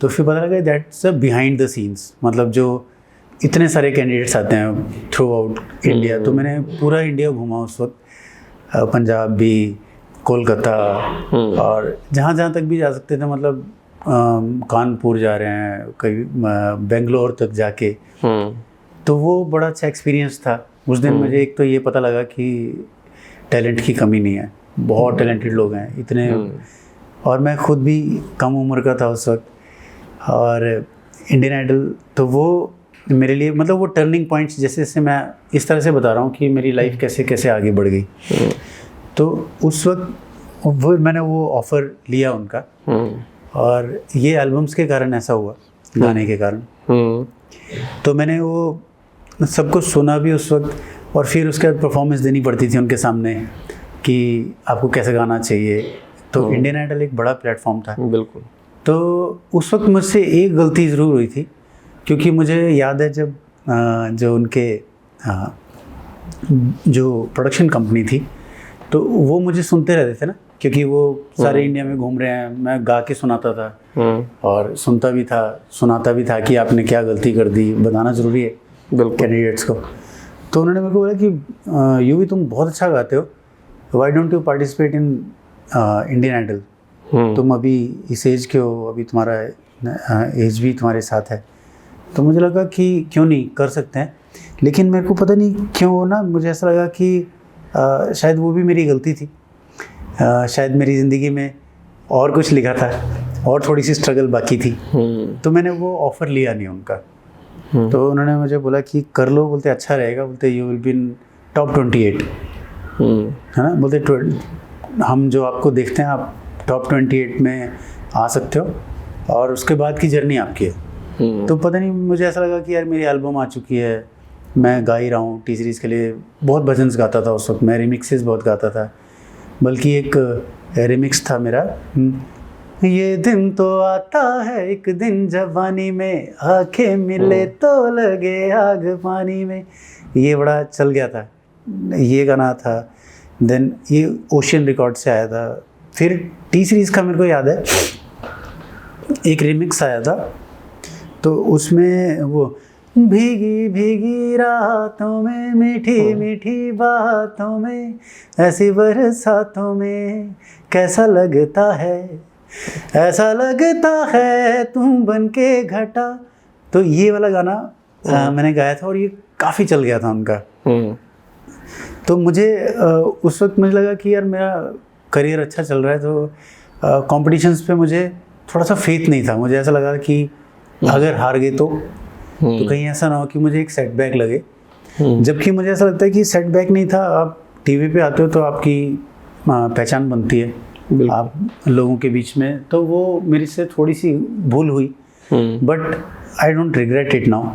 तो फिर पता लगा दैट्स बिहाइंड द सीन्स, मतलब जो इतने सारे कैंडिडेट्स आते हैं थ्रू आउट इंडिया। तो मैंने पूरा इंडिया घूमा उस वक्त, पंजाब भी, कोलकाता, और जहाँ तक भी जा सकते थे, मतलब कानपुर जा रहे हैं, कहीं बेंगलोर तक जाके। तो वो बड़ा अच्छा एक्सपीरियंस था। उस दिन मुझे एक तो ये पता लगा कि टैलेंट की कमी नहीं है, बहुत टैलेंटेड लोग हैं इतने, और मैं खुद भी कम उम्र का था उस वक्त। और इंडियन आइडल तो वो मेरे लिए मतलब वो टर्निंग पॉइंट्स, जैसे जैसे मैं इस तरह से बता रहा हूँ कि मेरी लाइफ कैसे कैसे आगे बढ़ गई। तो उस वक्त वो मैंने वो ऑफ़र लिया उनका, और ये एल्बम्स के कारण ऐसा हुआ, गाने के कारण। तो मैंने वो सब कुछ सुना भी उस वक्त, और फिर उसके बाद परफॉर्मेंस देनी पड़ती थी उनके सामने कि आपको कैसे गाना चाहिए। तो इंडियन आइडल एक बड़ा प्लेटफॉर्म था। बिल्कुल। तो उस वक्त मुझसे एक गलती ज़रूर हुई थी, क्योंकि मुझे याद है जब जो उनके जो प्रोडक्शन कंपनी थी, तो वो मुझे सुनते रहते थे ना, क्योंकि वो सारे इंडिया में घूम रहे हैं, मैं गा के सुनाता था और सुनता भी था, सुनाता भी था कि आपने क्या गलती कर दी, बताना ज़रूरी है कैंडिडेट्स को। तो उन्होंने मेरे को बोला कि यूवी तुम बहुत अच्छा गाते हो, why don't you participate in Indian Idol, तुम अभी इस एज के हो, अभी तुम्हारा एज भी तुम्हारे साथ है। तो मुझे लगा कि क्यों नहीं कर सकते हैं, लेकिन मेरे को पता नहीं क्यों ना, मुझे ऐसा लगा कि शायद वो भी मेरी गलती थी, शायद मेरी ज़िंदगी में और कुछ लिखा था और थोड़ी सी स्ट्रगल बाकी थी। तो मैंने वो ऑफ़र लिया नहीं उनका। तो उन्होंने मुझे बोला कि कर लो, बोलते अच्छा रहेगा, बोलते you will be in top 28, है ना, बोलते हम जो आपको देखते हैं आप टॉप 28 में आ सकते हो, और उसके बाद की जर्नी आपकी है। तो पता नहीं मुझे ऐसा लगा कि यार मेरी एल्बम आ चुकी है, मैं गा ही रहा हूँ, टी सीरीज़ के लिए बहुत भजन्स गाता था उस वक्त, मैं रिमिक्सेस बहुत गाता था, बल्कि एक रिमिक्स था मेरा, ये दिन तो आता है एक दिन जवानी में, आंखें मिले तो लगे आग पानी में, ये बड़ा चल गया था, ये गाना था। देन ये ओशियन रिकॉर्ड से आया था। फिर टी सीरीज़ का मेरे को याद है एक रिमिक्स आया था, तो उसमें वो भीगी भीगी रातों में, मीठी मीठी बातों में, ऐसी बरसातों में कैसा लगता है, ऐसा लगता है तुम बन के घटा। तो ये वाला गाना मैंने गाया था, और ये काफ़ी चल गया था उनका। तो मुझे उस वक्त मुझे लगा कि यार मेरा करियर अच्छा चल रहा है, तो कॉम्पिटिशन्स पे मुझे थोड़ा सा फेथ नहीं था। मुझे ऐसा लगा कि अगर हार गए तो कहीं ऐसा ना हो कि मुझे एक सेटबैक लगे, जबकि मुझे ऐसा लगता है कि सेटबैक नहीं था। आप टीवी पे आते हो तो आपकी पहचान बनती है आप लोगों के बीच में, तो वो मेरे से थोड़ी सी भूल हुई, but I don't regret it now.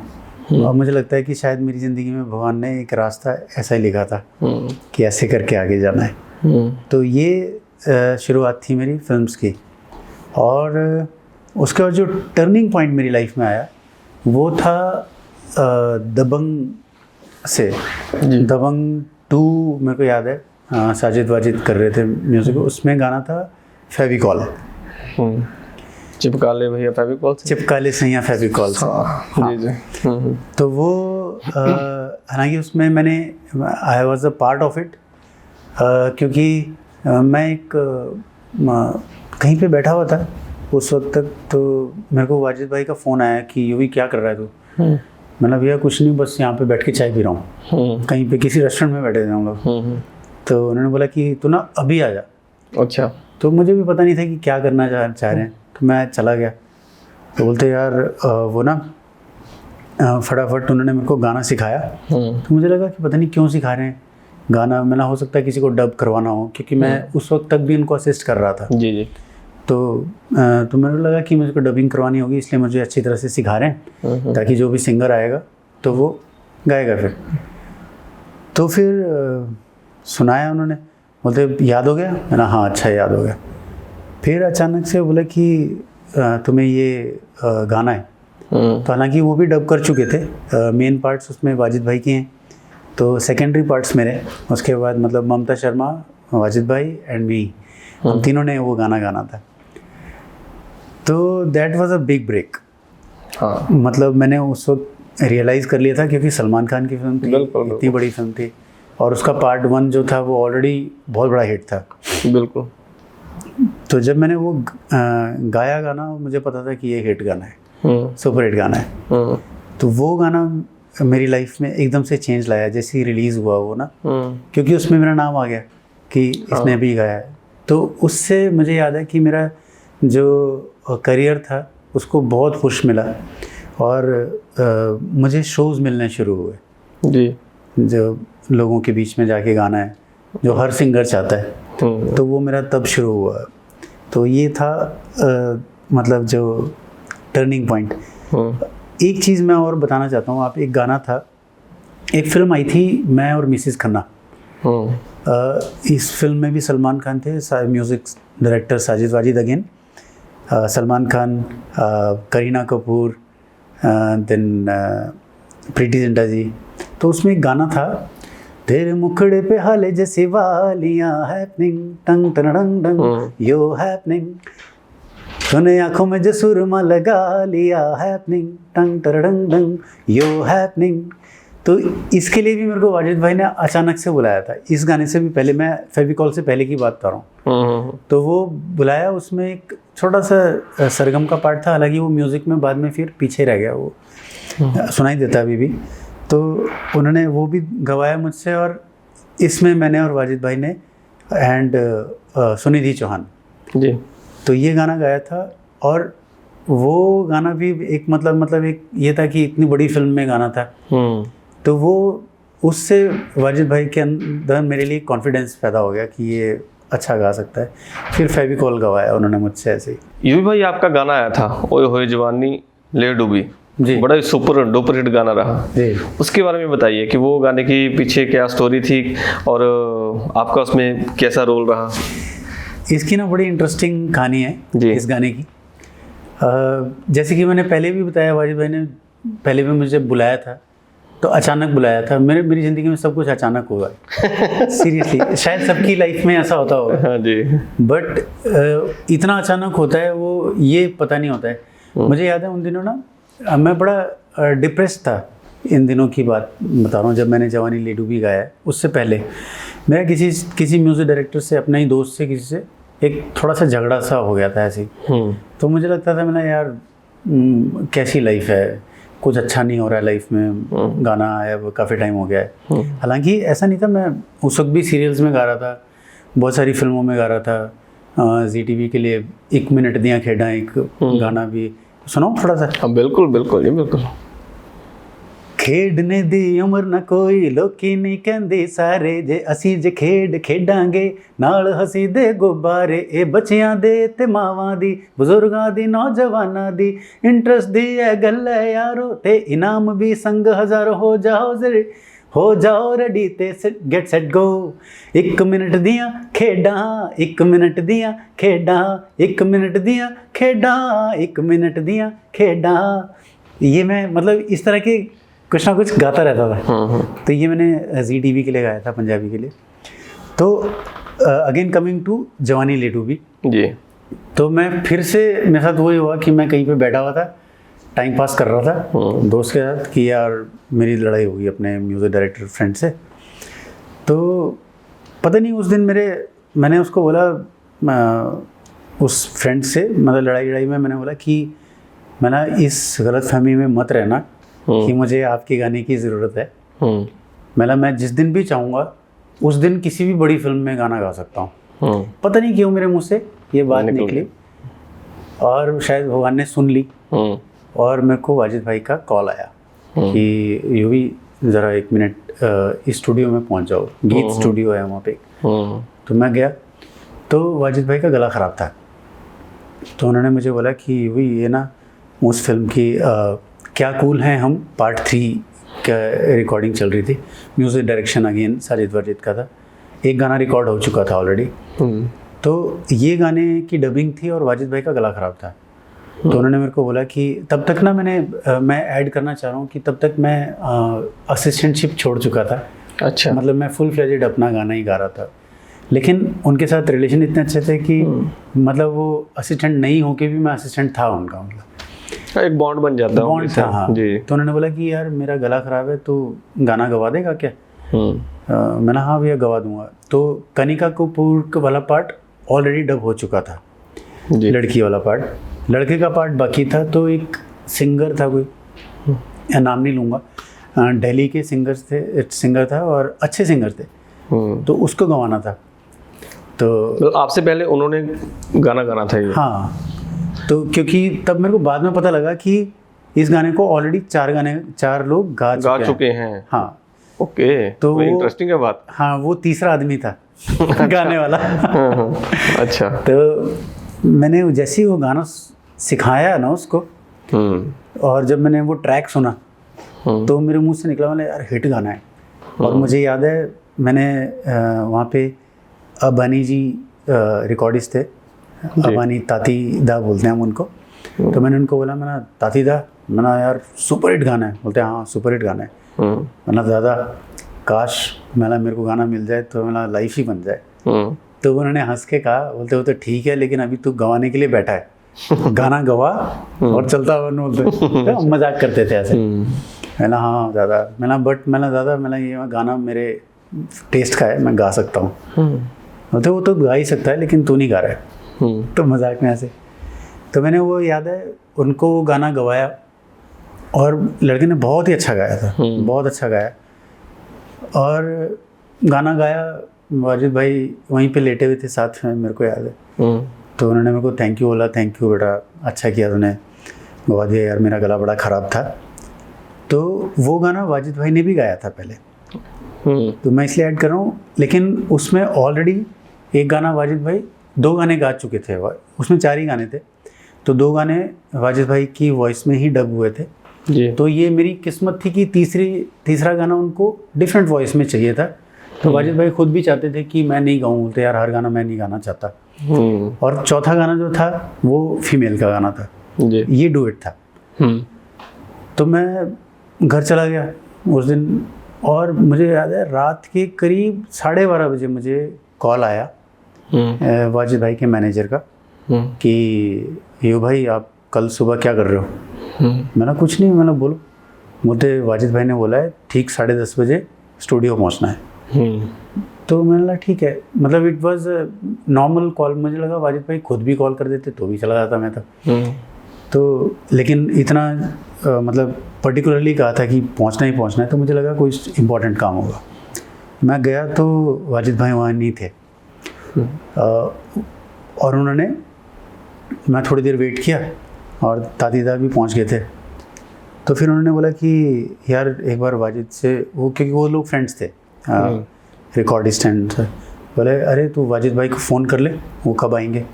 और मुझे लगता है कि शायद मेरी ज़िंदगी में भगवान ने एक रास्ता ऐसा ही लिखा था कि ऐसे करके आगे जाना है। तो ये शुरुआत थी मेरी फिल्म्स की। और उसके बाद जो टर्निंग पॉइंट मेरी लाइफ में आया वो था दबंग से। दबंग 2 मेरे को याद है, साजिद वाजिद कर रहे थे म्यूज़िक, उसमें गाना था फेविकॉल, चिपका ले भैया फेविकॉल से, चिपका ले सैया फेविकॉल से। जी जी। तो वो हालांकि उसमें मैंने I was a part of it, क्योंकि मैं एक कहीं पे बैठा हुआ था उस वक्त तक, तो मेरे को वाजिद भाई का फ़ोन आया कि यूवी क्या कर रहा है तू। मैंने भैया कुछ नहीं, बस यहाँ पे बैठ के चाय पी रहा हूँ, कहीं पे किसी रेस्टोरेंट में बैठे थे हम लोग। तो उन्होंने बोला कि तू ना अभी आ जा। अच्छा। तो मुझे भी पता नहीं था कि क्या करना चाह रहे हैं, तो मैं चला गया। तो बोलते यार वो ना फटाफट उन्होंने मेरे को गाना सिखाया। तो मुझे लगा कि पता नहीं क्यों सिखा रहे हैं गाना, मैंने हो सकता है किसी को डब करवाना हो, क्योंकि मैं उस वक्त तक भी उनको असिस्ट कर रहा था। जी जी। तो मेरे को लगा कि मुझे को डबिंग करवानी होगी, इसलिए मुझे अच्छी तरह से सिखा रहे हैं ताकि जो भी सिंगर आएगा तो वो गाएगा। तो फिर सुनाया उन्होंने, बोलते याद हो गया? मैंने हाँ अच्छा याद हो गया। फिर अचानक से बोला कि तुम्हें ये गाना है। तो हालांकि वो भी डब कर चुके थे, मेन पार्ट्स उसमें वाजिद भाई के हैं, तो सेकेंडरी पार्ट्स मेरे, उसके बाद मतलब ममता शर्मा, वाजिद भाई एंड मी, हम तीनों ने वो गाना गाना था। तो that was a big break. हाँ, मतलब मैंने उस वक्त रियलाइज़ कर लिया था, क्योंकि सलमान खान की फिल्म थी, इतनी बड़ी फिल्म थी, और उसका पार्ट 1 जो था वो ऑलरेडी बहुत बड़ा हिट था। बिल्कुल। तो जब मैंने वो गाया गाना, मुझे पता था कि ये हिट गाना है, सुपर हिट गाना है। तो वो गाना मेरी लाइफ में एकदम से चेंज लाया जैसे ही रिलीज़ हुआ वो ना, क्योंकि उसमें मेरा नाम आ गया कि इसने भी गाया है। तो उससे मुझे याद है कि मेरा जो करियर था उसको बहुत पुश मिला और मुझे शोज़ मिलने शुरू हुए जी, जो लोगों के बीच में जाके गाना है, जो हर सिंगर चाहता है। तो वो मेरा तब शुरू हुआ। तो ये था मतलब जो टर्निंग पॉइंट। एक चीज़ मैं और बताना चाहता हूँ। आप, एक गाना था, एक फिल्म आई थी मैं और मिसेस खन्ना। इस फिल्म में भी सलमान खान थे, music director Sajid Wajid again, Salman Khan, Kareena Kapoor, then Preity Zinta ji. तो उसमें एक गाना था, तेरे मुखड़े पे हाले जैसे वालियाँ हैपनिंग टंग टंग टंग यो हैपनिंग, तूने आंखों में जो सुरमा लगा लिया हैपनिंग टंग टंग टंग यो हैपनिंग। तो इसके लिए भी मेरे को वाजिद भाई ने अचानक से बुलाया था। इस गाने से भी पहले, मैं फेविकॉल से पहले की बात कर रहा हूँ। तो वो बुलाया, उसमें एक छोटा सा सरगम का पार्ट था, हालांकि वो म्यूज़िक में बाद में फिर पीछे रह गया, वो सुनाई देता अभी भी। तो उन्होंने वो भी गवाया मुझसे, और इसमें मैंने और वाजिद भाई ने एंड सुनिधि चौहान जी, तो ये गाना गाया था। और वो गाना भी एक मतलब एक ये था कि इतनी बड़ी फिल्म में गाना था। तो वो उससे वाजिद भाई के अंदर मेरे लिए कॉन्फिडेंस पैदा हो गया कि ये अच्छा गा सकता है। फिर फेविकॉल गवाया उन्होंने मुझसे ऐसे ही। यूवी भाई, आपका गाना आया था ओए होए जवानी ले डूबी जी, बड़ा ही सुपर डुपर हिट गाना रहा जी। उसके बारे में बताइए कि वो गाने के पीछे क्या स्टोरी थी और आपका उसमें कैसा रोल रहा। इसकी ना बड़ी इंटरेस्टिंग कहानी है जी। इस गाने की। जैसे कि मैंने पहले भी बताया, वाजिद भाई ने पहले भी मुझे बुलाया था, तो अचानक बुलाया था। मेरी ज़िंदगी में सब कुछ अचानक हुआ है सीरियसली। शायद सबकी लाइफ में ऐसा होता होगा। हाँ जी। बट इतना अचानक होता है वो, ये पता नहीं होता है। मुझे याद है उन दिनों ना मैं बड़ा डिप्रेस था। इन दिनों की बात बता रहा हूँ, जब मैंने जवानी ले डूबी गाया। उससे पहले मेरा किसी म्यूज़िक डायरेक्टर से, अपने ही दोस्त से, किसी से एक थोड़ा सा झगड़ा सा हो गया था ऐसे ही। तो मुझे लगता था, मैंने यार कैसी लाइफ है, कुछ अच्छा नहीं हो रहा है लाइफ में। गाना आया वो काफ़ी टाइम हो गया है। हालांकि ऐसा नहीं था, मैं उस वक्त भी सीरियल्स में गा रहा था, बहुत सारी फिल्मों में गा रहा था। ZTV के लिए 1 मिनट दियाँ खेड़ा एक गाना भी सुनाऊं थोड़ा सा। हाँ बिल्कुल बिल्कुल जी, बिल्कुल। खेडने दी उम्र ना कोई लोकी नहीं कहंदे सारे, जे असी जे खेड खेडांगे नाल हसी दे गुब्बारे, ए बच्चियां दे ते मावां दी, बुजुर्गां दी, नौजवानां दी, इंटरेस्ट दी है गल है यारो, ते इनाम भी संग हजार हो जाओ रेडी ते गेट सेट गो। 1 मिनट दियां खेडां 1 मिनट दियां खेडां 1 मिनट दियां खेडां 1 मिनट दियां खेडां। ये मैं मतलब इस तरह के कुछ ना कुछ गाता रहता था। तो ये मैंने ZTV के लिए गाया था, पंजाबी के लिए। तो अगेन कमिंग टू जवानी ले डूबी जी। तो मैं फिर से, मेरे साथ वही हुआ कि मैं कहीं पे बैठा हुआ था, टाइम पास कर रहा था दोस्त के साथ, कि यार मेरी लड़ाई होगी अपने म्यूज़िक डायरेक्टर फ्रेंड से। तो पता नहीं उस दिन मैंने उसको बोला, उस फ्रेंड से, मतलब लड़ाई में मैंने बोला कि मैं ना इस गलतफहमी में मत रहना कि मुझे आपके गाने की ज़रूरत है। मैं जिस दिन भी चाहूँगा उस दिन किसी भी बड़ी फिल्म में गाना गा सकता हूँ। पता नहीं क्यों मेरे मुंह से ये बात निकली, और शायद भगवान ने सुन ली। और मेरे को वाजिद भाई का कॉल आया कि यूवी ज़रा 1 मिनट इस स्टूडियो में पहुँच जाओ, गीत स्टूडियो है वहाँ पे। तो मैं गया, तो वाजिद भाई का गला ख़राब था। तो उन्होंने मुझे बोला कि यूवी ये ना उस फिल्म की क्या कूल हैं हम पार्ट 3 का रिकॉर्डिंग चल रही थी। Music direction again Sajid Wajid का था। एक गाना रिकॉर्ड हो चुका था ऑलरेडी। तो ये गाने की डबिंग थी और वाजिद भाई का गला ख़राब था। तो उन्होंने मेरे को बोला कि तब तक ना मैं ऐड करना चाह रहा हूँ कि तब तक मैं असिस्टेंटशिप छोड़ चुका था। अच्छा। मतलब मैं फुल फ्लेजेड अपना गाना ही गा रहा था, लेकिन उनके साथ रिलेशन इतने अच्छे थे कि मतलब वो असिस्टेंट नहीं होके भी मैं असिस्टेंट था उनका, मतलब एक बॉन्ड बन जाता है। बॉन्ड था। हाँ जी। तो उन्होंने बोला कि यार मेरा गला ख़राब है, तो गाना गवा देगा क्या? मैंने हाँ भैया गवा दूंगा। तो कनिका कपूर वाला पार्ट ऑलरेडी डब हो चुका था जी। लड़की वाला पार्ट, लड़के का पार्ट बाकी था। तो एक सिंगर था, कोई नाम नहीं लूँगा, दिल्ली के सिंगर था और अच्छे सिंगर थे। तो उसको गवाना था। तो मतलब आपसे पहले उन्होंने गाना गाना था ये? हाँ, तो क्योंकि तब मेरे को बाद में पता लगा कि इस गाने को ऑलरेडी 4 लोग गा चुके हैं। हाँ, ओके, तो तो इंटरेस्टिंग है बात। हाँ, वो तीसरा आदमी था गाने वाला। अच्छा। तो मैंने जैसे ही वो गाना सिखाया ना उसको, और जब मैंने वो ट्रैक सुना तो मेरे मुंह से निकला, मैंने यार हिट गाना है। और मुझे याद है मैंने वहाँ पे अबानी जी रिकॉर्डिस्ट थे, अबानी ताती दा बोलते हैं हम उनको। तो मैंने उनको बोला, मैंने ताती दा, मैंने यार सुपर हिट गाना है। बोलते हैं हाँ सुपर हिट गाना है। मैंने दादा काश मेरे को गाना मिल जाए तो मेरा लाइफ ही बन जाए। तो उन्होंने हंस के कहा, बोलते वो तो ठीक है, लेकिन अभी तू गवाने के लिए बैठा है, गाना गवा और चलता बन। बोलते तो मजाक करते थे ऐसे। मैंने हाँ दादा, मैंने ये गाना मेरे टेस्ट का है, मैं गा सकता हूँ। बोलते वो तो गा ही सकता है, लेकिन तू नहीं गा रहा है। तो मजाक में ऐसे। तो मैंने वो याद है उनको वो गाना गवाया, और लड़के ने बहुत ही अच्छा गाया था, बहुत अच्छा गाया। और गाना गाया, वाजिद भाई वहीं पे लेटे हुए थे साथ में, मेरे को याद है। तो उन्होंने मेरे को थैंक यू बोला, थैंक यू बेटा, अच्छा किया तूने गवा दिया यार, मेरा गला बड़ा ख़राब था। तो वो गाना वाजिद भाई ने भी गाया था पहले, तो मैं इसलिए ऐड कर रहा हूँ। लेकिन उसमें ऑलरेडी एक गाना वाजिद भाई 2 गाने गा चुके थे, उसमें 4 ही गाने थे। तो 2 गाने वाजिद भाई की वॉइस में ही डब हुए थे जी। तो ये मेरी किस्मत थी कि तीसरा गाना उनको डिफरेंट वॉइस में चाहिए था। तो वाजिद भाई खुद भी चाहते थे कि मैं नहीं गाऊँ, बोलते यार हर गाना मैं नहीं गाना चाहता। और चौथा गाना जो था वो फीमेल का गाना था जी। ये डुएट था। तो मैं घर चला गया उस दिन, और मुझे याद है रात के करीब 12:30 बजे मुझे कॉल आया वाजिद भाई के मैनेजर का कि यो भाई आप कल सुबह क्या कर रहे हो? मैंने कुछ नहीं, मैंने बोलो। मुझे वाजिद भाई ने बोला है ठीक 10:30 बजे स्टूडियो पहुंचना है। तो मैंने बोला ठीक है, मतलब इट वाज नॉर्मल कॉल। मुझे लगा वाजिद भाई खुद भी कॉल कर देते तो भी चला जाता मैं तो लेकिन इतना मतलब पर्टिकुलरली कहा था कि पहुंचना ही पहुंचना है, तो मुझे लगा कोई इम्पोर्टेंट काम होगा। मैं गया तो वाजिद भाई वहाँ नहीं थे। और उन्होंने, मैं थोड़ी देर वेट किया और दादीदा भी पहुंच गए थे। तो फिर उन्होंने बोला कि यार एक बार वाजिद से, वो क्योंकि वो लोग फ्रेंड्स थे रिकॉर्डिस्ट एंड, बोले अरे तू वाजिद भाई को फ़ोन कर ले, वो कब आएंगे।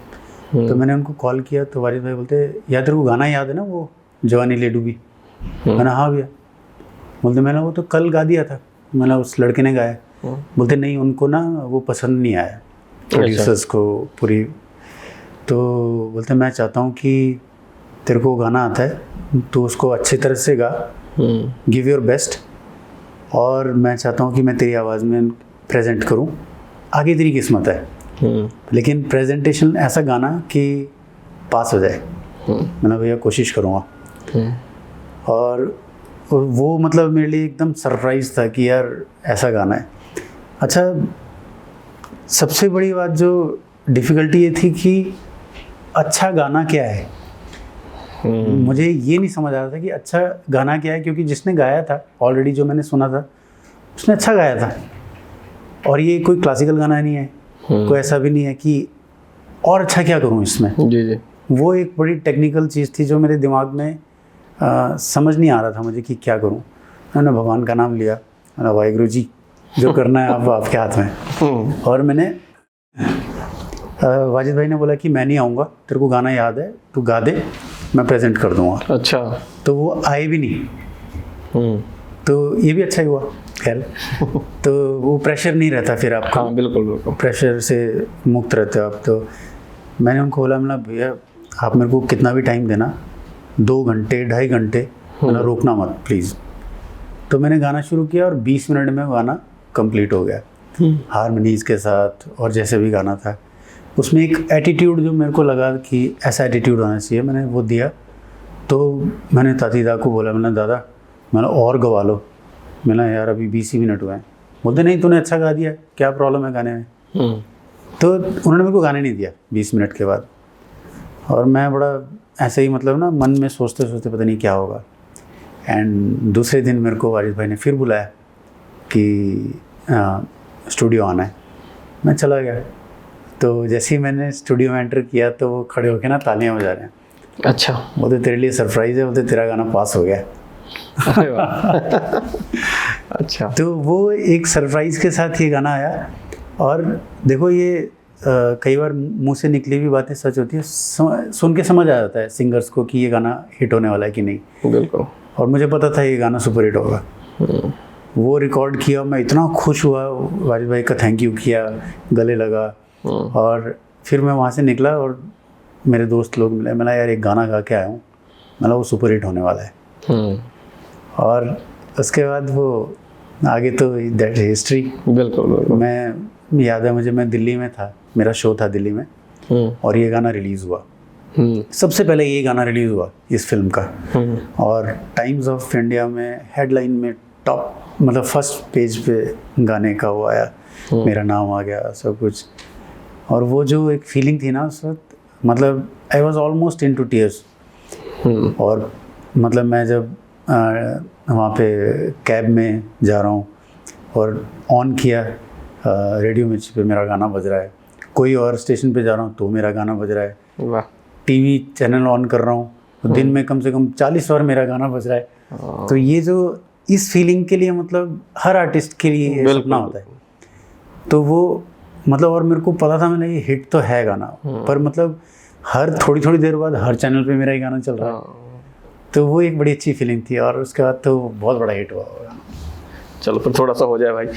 तो मैंने उनको कॉल किया तो वाजिद भाई बोलते यार तेरे को गाना याद है ना वो जवानी ले डूबी? मैंने हाँ भैया। बोलते मैंने वो तो कल गा दिया था, मैंने उस लड़के ने गाया। बोलते नहीं उनको ना वो पसंद नहीं आया प्रोड्यूसर्स को पूरी। तो बोलते मैं चाहता हूँ कि तेरे को गाना आता है तो उसको अच्छी तरह से गा, गिव योर बेस्ट, और मैं चाहता हूँ कि मैं तेरी आवाज़ में प्रेजेंट करूँ, आगे तेरी किस्मत है। लेकिन प्रेजेंटेशन ऐसा गाना कि पास हो जाए। मैंने भैया कोशिश करूँगा। और वो मतलब मेरे लिए एकदम सरप्राइज़ था कि यार ऐसा गाना है। अच्छा, सबसे बड़ी बात जो डिफ़िकल्टी ये थी कि अच्छा गाना क्या है। मुझे ये नहीं समझ आ रहा था कि अच्छा गाना क्या है, क्योंकि जिसने गाया था ऑलरेडी, जो मैंने सुना था, उसने अच्छा गाया था। और ये कोई क्लासिकल गाना नहीं है, कोई ऐसा भी नहीं है कि और अच्छा क्या करूं इसमें। जी जी। वो एक बड़ी टेक्निकल चीज़ थी जो मेरे दिमाग में समझ नहीं आ रहा था मुझे कि क्या करूं। मैंने भगवान का नाम लिया, मैंने वाहिगुरु जी जो करना है आप आपके हाथ में। और मैंने वाजिद भाई ने बोला कि मैं नहीं आऊँगा, तेरे को गाना याद है तू गा दे, मैं प्रेजेंट कर दूँगा। अच्छा। तो वो आए भी नहीं। तो ये भी अच्छा ही हुआ खैर। तो वो प्रेशर नहीं रहता फिर आपका। हाँ बिल्कुल बिल्कुल, प्रेशर से मुक्त रहते हो आप। तो मैंने उनको बोला, मतलब भैया आप मेरे को कितना भी टाइम देना, 2 घंटे 2.5 घंटे, मतलब रोकना मत प्लीज़। तो मैंने गाना शुरू किया और 20 मिनट में गाना कंप्लीट हो गया हारमोनीज़ के साथ। और जैसे भी गाना था उसमें एक एटीट्यूड जो मेरे को लगा कि ऐसा एटीट्यूड होना चाहिए, मैंने वो दिया। तो मैंने तातीदा को बोला, मैंने दादा मैंने और गवा लो। मैंने यार अभी 20 ही मिनट हुए हैं। बोलते नहीं तूने अच्छा गा दिया, क्या प्रॉब्लम है गाने में। तो उन्होंने मेरे को गाने नहीं दिया 20 मिनट के बाद। और मैं बड़ा ऐसे ही मतलब ना मन में सोचते सोचते पता नहीं क्या होगा। एंड दूसरे दिन मेरे को वाजिद भाई ने फिर बुलाया कि स्टूडियो आना है। मैं चला गया। तो जैसे ही मैंने स्टूडियो में एंटर किया तो वो खड़े होके ना तालियां बजा रहे हैं। अच्छा। बोलते तेरे लिए सरप्राइज है, बोलते तेरा गाना पास हो गया। अरे वाह। अच्छा। तो वो एक सरप्राइज के साथ ये गाना आया। और देखो ये कई बार मुंह से निकली हुई बातें सच होती है, सुन के समझ आ जाता है सिंगर्स को कि ये गाना हिट होने वाला है कि नहीं। बिल्कुल। और मुझे पता था ये गाना सुपर हिट होगा। वो रिकॉर्ड किया, मैं इतना खुश हुआ, वाजिद भाई का थैंक यू किया, गले लगा। और फिर मैं वहाँ से निकला और मेरे दोस्त लोग मिले, मैंने यार एक गाना गा के आया हूँ, मैंने वो सुपर हिट होने वाला है। और उसके बाद वो आगे तो दैट हिस्ट्री। बिल्कुल। मैं याद है मुझे, मैं दिल्ली में था, मेरा शो था दिल्ली में, और ये गाना रिलीज़ हुआ। सबसे पहले ये गाना रिलीज़ हुआ इस फिल्म का। और टाइम्स ऑफ इंडिया में हेडलाइन में टॉप, मतलब फर्स्ट पेज पे गाने का वो आया, मेरा नाम आ गया, सब कुछ। और वो जो एक फीलिंग थी ना उस वक्त, मतलब I was almost in to tears. और मतलब मैं जब वहाँ पे कैब में जा रहा हूँ और ऑन किया, रेडियो मिर्ची पे मेरा गाना बज रहा है, कोई और स्टेशन पे जा रहा हूँ तो मेरा गाना बज रहा है, वाह। टीवी चैनल ऑन कर रहा हूँ तो दिन में कम से कम 40 बार मेरा गाना बज रहा है। तो ये जो इस फीलिंग के लिए, मतलब हर आर्टिस्ट के लिए ये सपना होता है। तो वो मतलब, और मेरे को पता था मैंने ये हिट तो है गाना, पर मतलब हर थोड़ी थोड़ी देर बाद हर चैनल पे मेरा ये गाना चल रहा है। तो वो एक बड़ी अच्छी फीलिंग थी। और उसके बाद तो बहुत बड़ा हिट हुआ होगा। चलो फिर थोड़ा सा हो जाए भाई।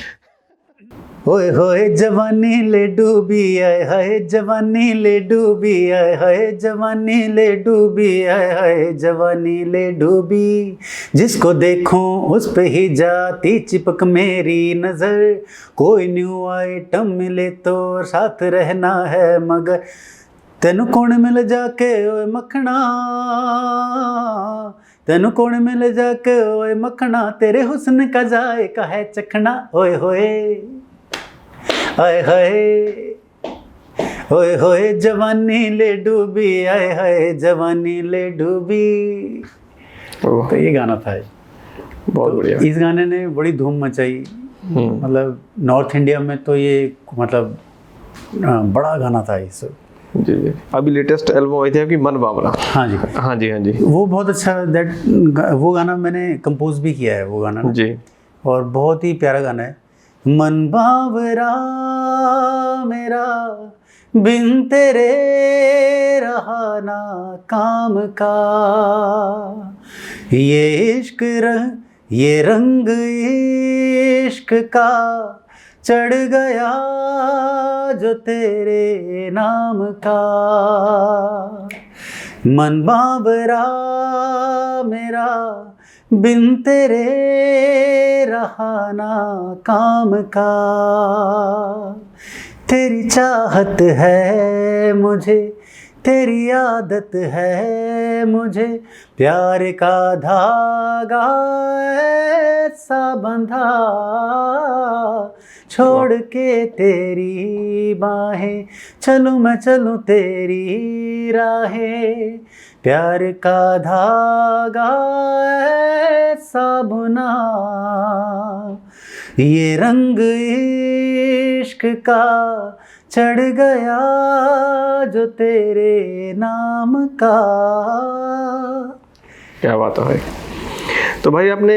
ओए होए जवानी ले डूबी आए हाय, जवानी ले डूबी आए हाय, जवानी ले डूबी आए हाय, जवानी ले डूबी। जिसको देखूं उस पे ही जाती चिपक मेरी नज़र, कोई न्यू आइटम मिले तो साथ रहना है मगर, तेनू कौन मिल जाके ओए मखना, तेनू कौन मिल जाके ओए मखना, तेरे हुस्न का जायका है चखना। ओए होए आए हाय, ओए होए जवानी ले डूबी, आए हाय जवानी ले डूबी। तो ये गाना था। बहुत बढ़िया। इस गाने ने बड़ी धूम मचाई, मतलब नॉर्थ इंडिया में तो ये मतलब बड़ा गाना था इस। जी जी। अभी लेटेस्ट एल्बम आई थी आपकी मन बावरा। हाँ जी हाँ जी। हाँ जी। वो बहुत अच्छा, वो गाना मैंने कंपोज भी किया है वो गाना जी। और बहुत ही प्यारा गाना है। मन बावरा मेरा बिन तेरे रहा ना काम का, ये इश्क ये रंग इश्क का चढ़ गया जो तेरे नाम का। मन बावरा मेरा बिन तेरे रहा ना काम का, तेरी चाहत है मुझे, तेरी आदत है मुझे, प्यार का धागा ऐसा बंधा, छोड़ के तेरी बाहें चलूं मैं चलूं तेरी राहें, प्यार का धागा ऐसा बुना, ये रंग इश्क का चढ़ गया जो तेरे नाम का। क्या बात है भाई। तो भाई आपने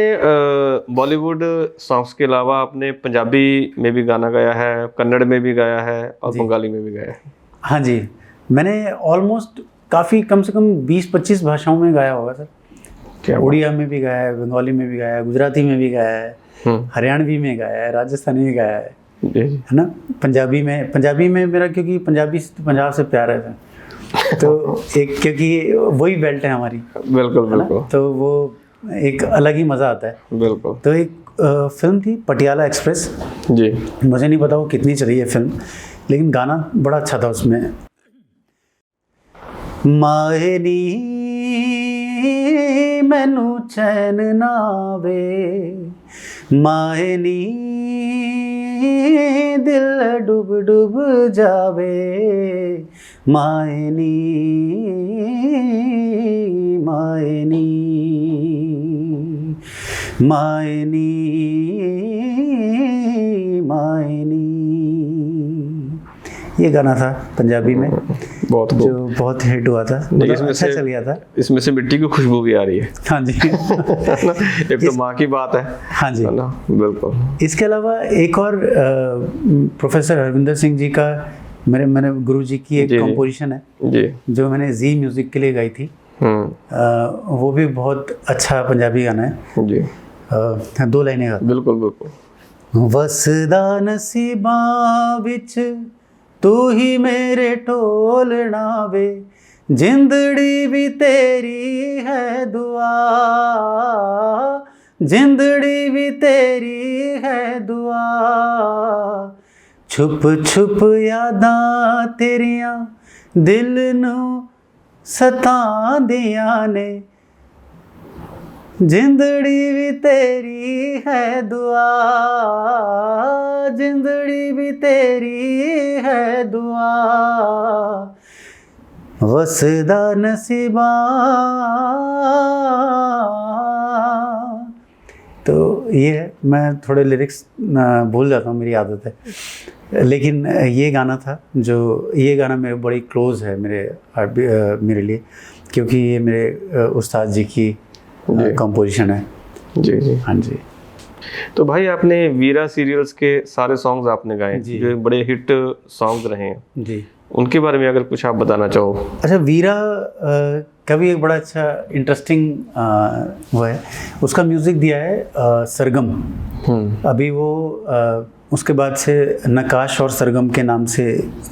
बॉलीवुड सॉन्ग्स के अलावा आपने पंजाबी में भी गाना गाया है, कन्नड़ में भी गाया है और बंगाली में भी गाया है। हाँ जी, मैंने ऑलमोस्ट काफ़ी कम से कम 20-25 भाषाओं में गाया होगा सर। क्या उड़िया में भी गाया है, बंगाली में भी गाया है, गुजराती में भी गाया है, हरियाणवी में गाया है, राजस्थानी में गाया है ना। पंजाबी में मेरा, क्योंकि पंजाब से प्यार है तो एक, क्योंकि वही बेल्ट है हमारी। बिल्कुल बिल्कुल। तो वो एक अलग ही मज़ा आता है। बिल्कुल। तो एक फिल्म थी पटियाला एक्सप्रेस जी, मुझे नहीं पता वो कितनी चली है फिल्म, लेकिन गाना बड़ा अच्छा था उसमें। माए नी मैनू चैन ना वे, माए नी दिल डुब डुब जावे, माए नी माए नी माए नी माए नी। ये गाना था पंजाबी में बहुत जो बहुत हिट हुआ था, मतलब इसमें अच्छा से- चल गया था। इसमें से मिट्टी की खुशबू भी आ रही है हाँ जी है ना? एक तो माँ की बात है हाँ जी। है ना? बिल्कुल। इसके अलावा एक और प्रोफेसर हरविंदर सिंह जी का मेरे गुरु जी की एक जी, जी। कंपोजिशन है जी। जो मैंने जी म्यूजिक के लिए गाई थी। वो भी बहुत अच्छा पंजाबी गाना है। जी। 2 लाइनें गा। बिल्कुल बिल्कुल। वसदा नसीबां विच तू ही मेरे ढोलना वे, जिंदड़ी भी तेरी है दुआ, जिंदड़ी भी तेरी है दुआ, छुप छुप यादां तेरियां दिल नू सतांदियां ने, जिंदड़ी भी तेरी है दुआ, जिंदड़ी भी तेरी है दुआ, वसदा नसीबा। तो ये है, मैं थोड़े लिरिक्स भूल जाता हूँ, मेरी आदत है, लेकिन ये गाना था जो, ये गाना मेरे बड़ी क्लोज है मेरे लिए, क्योंकि ये मेरे उस्ताद जी की कंपोजिशन है। जी जी। हाँ जी। तो भाई आपने वीरा सीरियल्स के सारे सॉन्ग्स आपने गाए जी। जो बड़े हिट सॉन्ग्स रहे हैं, जी। उनके बारे में अगर कुछ आप बताना चाहो। अच्छा, वीरा का भी एक बड़ा अच्छा इंटरेस्टिंग वो है, उसका म्यूज़िक दिया है सरगम। अभी वो उसके बाद से नकाश और सरगम के नाम से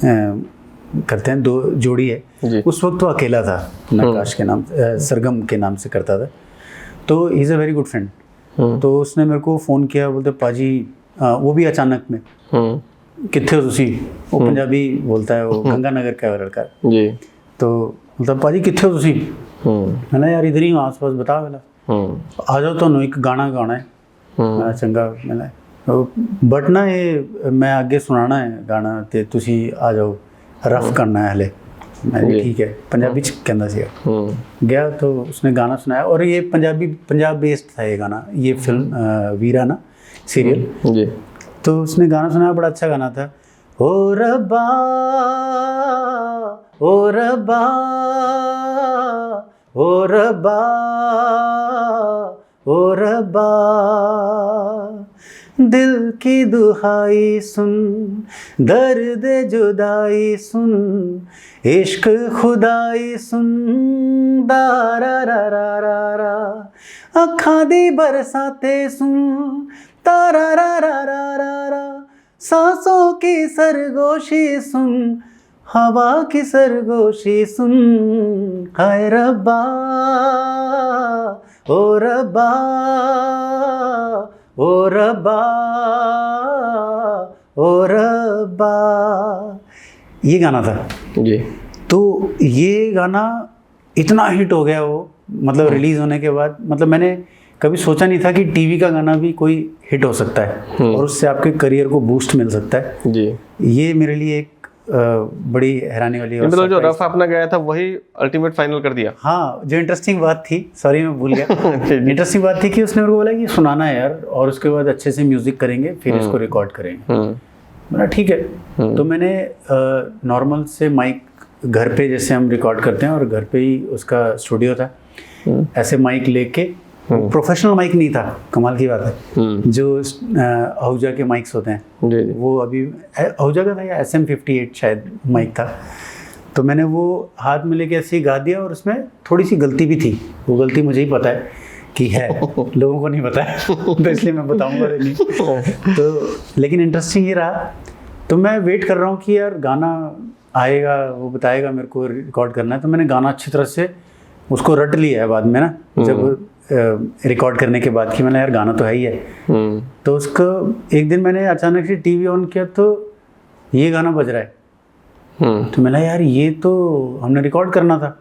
करते हैं, 2 जोड़ी है। जी। उस वक्त वो अकेला था, नकाश के नाम सरगम के नाम से करता था। तो he is a very good friend. तो उसने मेरे को फ़ोन किया, बोलते पाजी, वो भी अचानक में, कित्थे हो तुसी, वो पंजाबी बोलता है, वो गंगानगर का है वो लड़का। जी। तो मतलब पाजी कित्थे हो तुसी, मैंने यार इधर ही हूँ आस पास, बता मेला आ जाओ, तो एक गाना गाना है। मैं चंगा, मैंने बट ना ये मैं आगे सुनाना है गाना, ते तुसी आ जाओ, रफ करना है हले। मैं ठीक है, पंजाबी च कहना सी गया। तो उसने गाना सुनाया, और ये पंजाब बेस्ड था ये गाना, ये फिल्म वीरा ना सीरियल। जी। तो उसने गाना सुनाया, बड़ा अच्छा गाना था। ओ रब्बा, ओ रब्बा, ओ रब्बा, ओ रब्बा, दिल की दुहाई सुन, दर्द जुदाई सुन, इश्क खुदाई सुन, दारा रा रा रा रा, अखां दी बरसाते सुन, तारा रा रा रा रा रा, सांसों की सरगोशी सुन, हवा की सरगोशी सुन, हाय रब्बा, ओ रब्बा, ओ रब्बा, ओ रब्बा। ये गाना था। जी। तो ये गाना इतना हिट हो गया वो, मतलब रिलीज़ होने के बाद, मतलब मैंने कभी सोचा नहीं था कि टीवी का गाना भी कोई हिट हो सकता है और उससे आपके करियर को बूस्ट मिल सकता है। जी। ये मेरे लिए एक बड़ी हैरानी वाली और मतलब जो surprise रफ आपने गाया था वही अल्टीमेट फाइनल कर दिया। हाँ, जो इंटरेस्टिंग बात थी, सॉरी मैं भूल गया, इंटरेस्टिंग बात थी कि उसने मेरे को बोला कि सुनाना है यार, और उसके बाद अच्छे से म्यूजिक करेंगे, फिर इसको रिकॉर्ड करेंगे। मैंने ठीक है। तो मैंने नॉर्मल से माइक घर पे, जैसे हम रिकॉर्ड करते हैं और घर पे ही उसका स्टूडियो था, ऐसे माइक लेके, प्रोफेशनल माइक नहीं था, कमाल की बात है, जो आहूजा के माइक्स होते हैं, जी जी। वो अभी आहूजा का था या SM58 शायद माइक था। तो मैंने वो हाथ में लेके ऐसे ही गा दिया, और उसमें थोड़ी सी गलती भी थी, वो गलती मुझे ही पता है कि है, लोगों को नहीं पता है तो इसलिए मैं बताऊंगा नहीं। तो लेकिन इंटरेस्टिंग ये रहा। तो मैं वेट कर रहा हूँ कि यार गाना आएगा, वो बताएगा मेरे को रिकॉर्ड करना है। तो मैंने गाना अच्छी तरह से उसको रट लिया है बाद में ना, जब रिकॉर्ड करने के बाद, कि मैंने यार गाना तो है ही है। तो उसको एक दिन मैंने अचानक से टीवी ऑन किया तो ये गाना बज रहा है। तो मैंने यार ये तो हमने रिकॉर्ड करना था।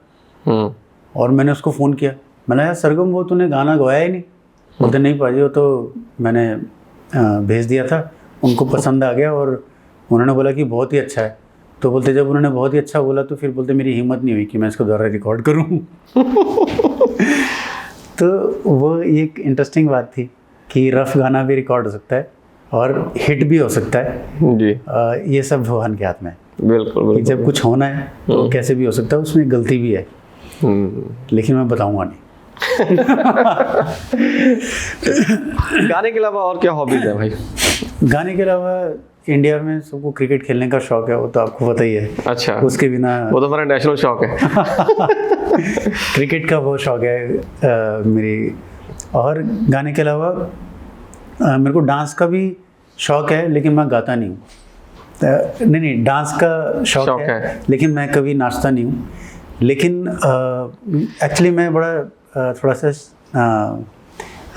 और मैंने उसको फ़ोन किया, मैंने यार सरगम वो तूने गाना गवाया ही नहीं। बोलते नहीं पाजी, वो तो मैंने भेज दिया था, उनको पसंद आ गया और उन्होंने बोला कि बहुत ही अच्छा है। तो बोलते जब उन्होंने बहुत ही अच्छा बोला तो फिर बोलते मेरी हिम्मत नहीं हुई कि मैं इसको दोबारा रिकॉर्ड करूं। तो वो एक इंटरेस्टिंग बात थी कि रफ गाना भी रिकॉर्ड हो सकता है और हिट भी हो सकता है जी। ये सब भगवान के हाथ में है। बिल्कुल कि बिल्कुल। जब कुछ होना है तो कैसे भी हो सकता है, उसमें गलती भी है, लेकिन मैं बताऊंगा नहीं। गाने के अलावा और क्या हॉबीज है भाई? गाने के अलावा इंडिया में सबको क्रिकेट खेलने का शौक है, वो तो आपको पता ही है। अच्छा, उसके बिना वो तो हमारा नेशनल शौक है। क्रिकेट का बहुत शौक है मेरी। और गाने के अलावा मेरे को डांस का भी शौक है, लेकिन मैं गाता नहीं हूँ। नहीं, डांस का शौक है, लेकिन मैं कभी नाचता नहीं हूँ। लेकिन एक्चुअली मैं बड़ा थोड़ा सा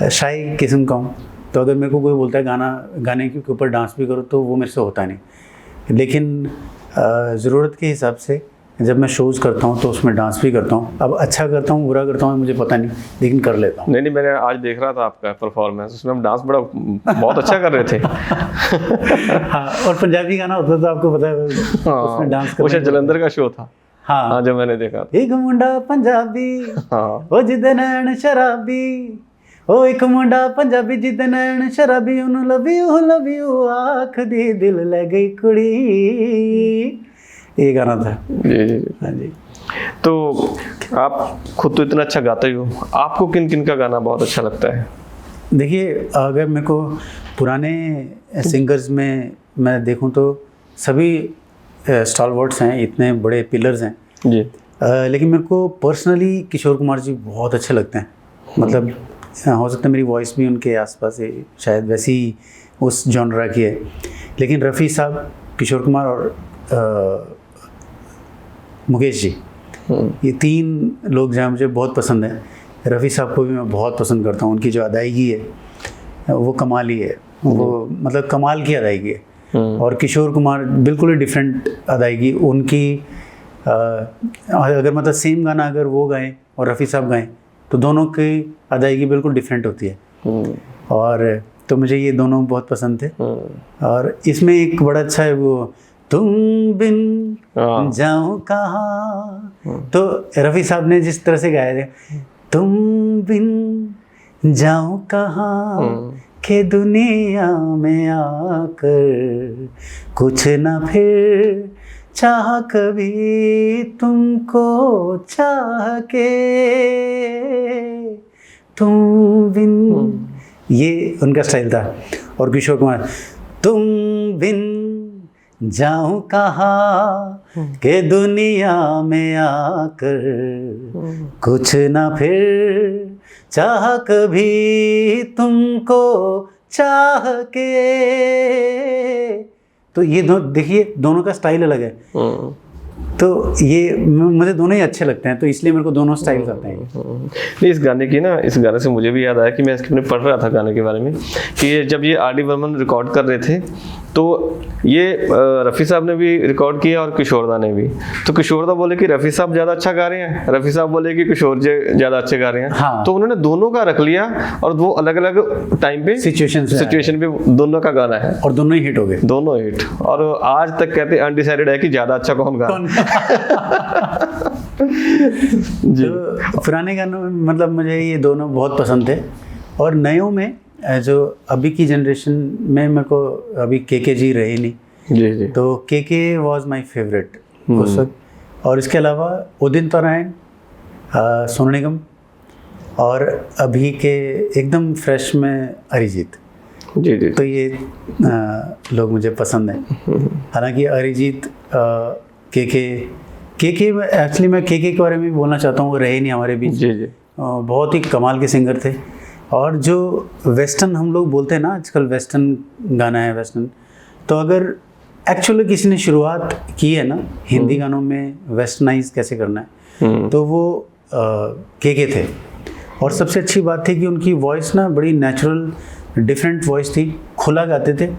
शाई किस्म का हूँ, तो अगर मेरे को कोई बोलता है गाने के ऊपर डांस भी करो, तो वो मेरे से होता नहीं। लेकिन ज़रूरत के हिसाब से जब मैं शोज़ करता हूँ तो उसमें डांस भी करता हूँ। अब अच्छा करता हूँ बुरा करता हूँ मुझे पता नहीं, लेकिन कर लेता हूँ। नहीं, मैंने आज देख रहा था आपका परफॉर्मेंस, उसमें हम डांस बहुत अच्छा कर रहे थे। हाँ, और पंजाबी गाना होता तो आपको पता है उसमें डांस करना। वो शायद जलंधर का शो था। हाँ, जो मैंने देखा। एक मुंडा पंजाबी ओ जिदे नैन शराबी, ओ एक मुंडा पंजाबी जिदे नैन शराबी, उन्हों लव यू आख दी दिल ले गई कुड़ी। ये गाना था। जी जी। हाँ जी। तो आप खुद तो इतना अच्छा गाते ही हो, आपको किन किन का गाना बहुत अच्छा लगता है? देखिए, अगर मेरे को पुराने सिंगर्स में मैं देखूं तो सभी स्टालवर्ड्स हैं, इतने बड़े पिलर्स हैं जी। लेकिन मेरे को पर्सनली किशोर कुमार जी बहुत अच्छे लगते हैं। मतलब हो सकता है मेरी वॉइस भी उनके आसपास है, शायद वैसी उस जॉनरा की है। लेकिन रफ़ी साहब, किशोर कुमार और मुकेश जी, ये तीन लोग जो हैं मुझे बहुत पसंद हैं। रफ़ी साहब को भी मैं बहुत पसंद करता हूँ। उनकी जो अदायगी है वो कमाल ही है, वो मतलब कमाल की अदायगी है। और किशोर कुमार बिल्कुल ही डिफरेंट अदायगी उनकी। अगर मतलब सेम गाना अगर वो गाएं और रफ़ी साहब गाएं तो दोनों की अदायगी बिल्कुल डिफरेंट होती है। और तो मुझे ये दोनों बहुत पसंद थे। और इसमें एक बड़ा अच्छा है वो, तुम बिन जाऊं कहाँ, तो रफ़ी साहब ने जिस तरह से गाया थे, तुम बिन जाऊं कहाँ के दुनिया में आकर, कुछ ना फिर चाह कभी तुमको चाह के, तुम बिन, ये उनका स्टाइल था। और किशोर कुमार, तुम बिन जाऊं कहाँ के दुनिया में आकर, कुछ ना फिर चाह कभी तुमको चाह के। तो ये देखिए दोनों का स्टाइल अलग है। तो ये मुझे दोनों ही अच्छे लगते हैं, तो इसलिए मेरे को दोनों स्टाइल्स आते हैं। नहीं, इस गाने से मुझे भी याद आया कि मैं इसके पढ़ रहा था गाने के बारे में कि जब ये आर डी बर्मन रिकॉर्ड कर रहे थे तो ये रफ़ी साहब ने भी रिकॉर्ड किया और किशोरदा ने भी। तो किशोरदा बोले कि रफ़ी साहब ज़्यादा अच्छा गा रहे हैं, रफ़ी साहब बोले कि किशोर जी ज़्यादा अच्छे गा रहे हैं। हाँ। तो उन्होंने दोनों का रख लिया और वो अलग अलग टाइम पे सिचुएशन पे दोनों का गाना है और दोनों ही हिट हो गए, दोनों हिट। और आज तक कहते अनडिसाइडेड है कि ज़्यादा अच्छा कौन गा जी। तो पुराने गानों में मतलब मुझे ये दोनों बहुत पसंद थे। और नयों में जो अभी की जनरेशन में मेरे को अभी के जी रहे नहीं। जी जी। तो के वॉज माई फेवरेट उस वक्त। और इसके अलावा उदित नारायण, सोनू निगम और अभी के एकदम फ्रेश में अरिजीत। जी जी। तो ये लोग मुझे पसंद हैं। हालांकि अरिजीत के एक्चुअली मैं के बारे में भी बोलना चाहता हूँ, वो रहे नहीं हमारे बीच। जी जी। बहुत ही कमाल के सिंगर थे। और जो वेस्टर्न हम लोग बोलते हैं ना आजकल, वेस्टर्न गाना है वेस्टर्न, तो अगर एक्चुअली किसी ने शुरुआत की है ना हिंदी गानों में वेस्टर्नाइज कैसे करना है, तो वो के थे। और सबसे अच्छी बात थी कि उनकी वॉइस ना बड़ी नेचुरल डिफरेंट वॉइस थी, खुला गाते थे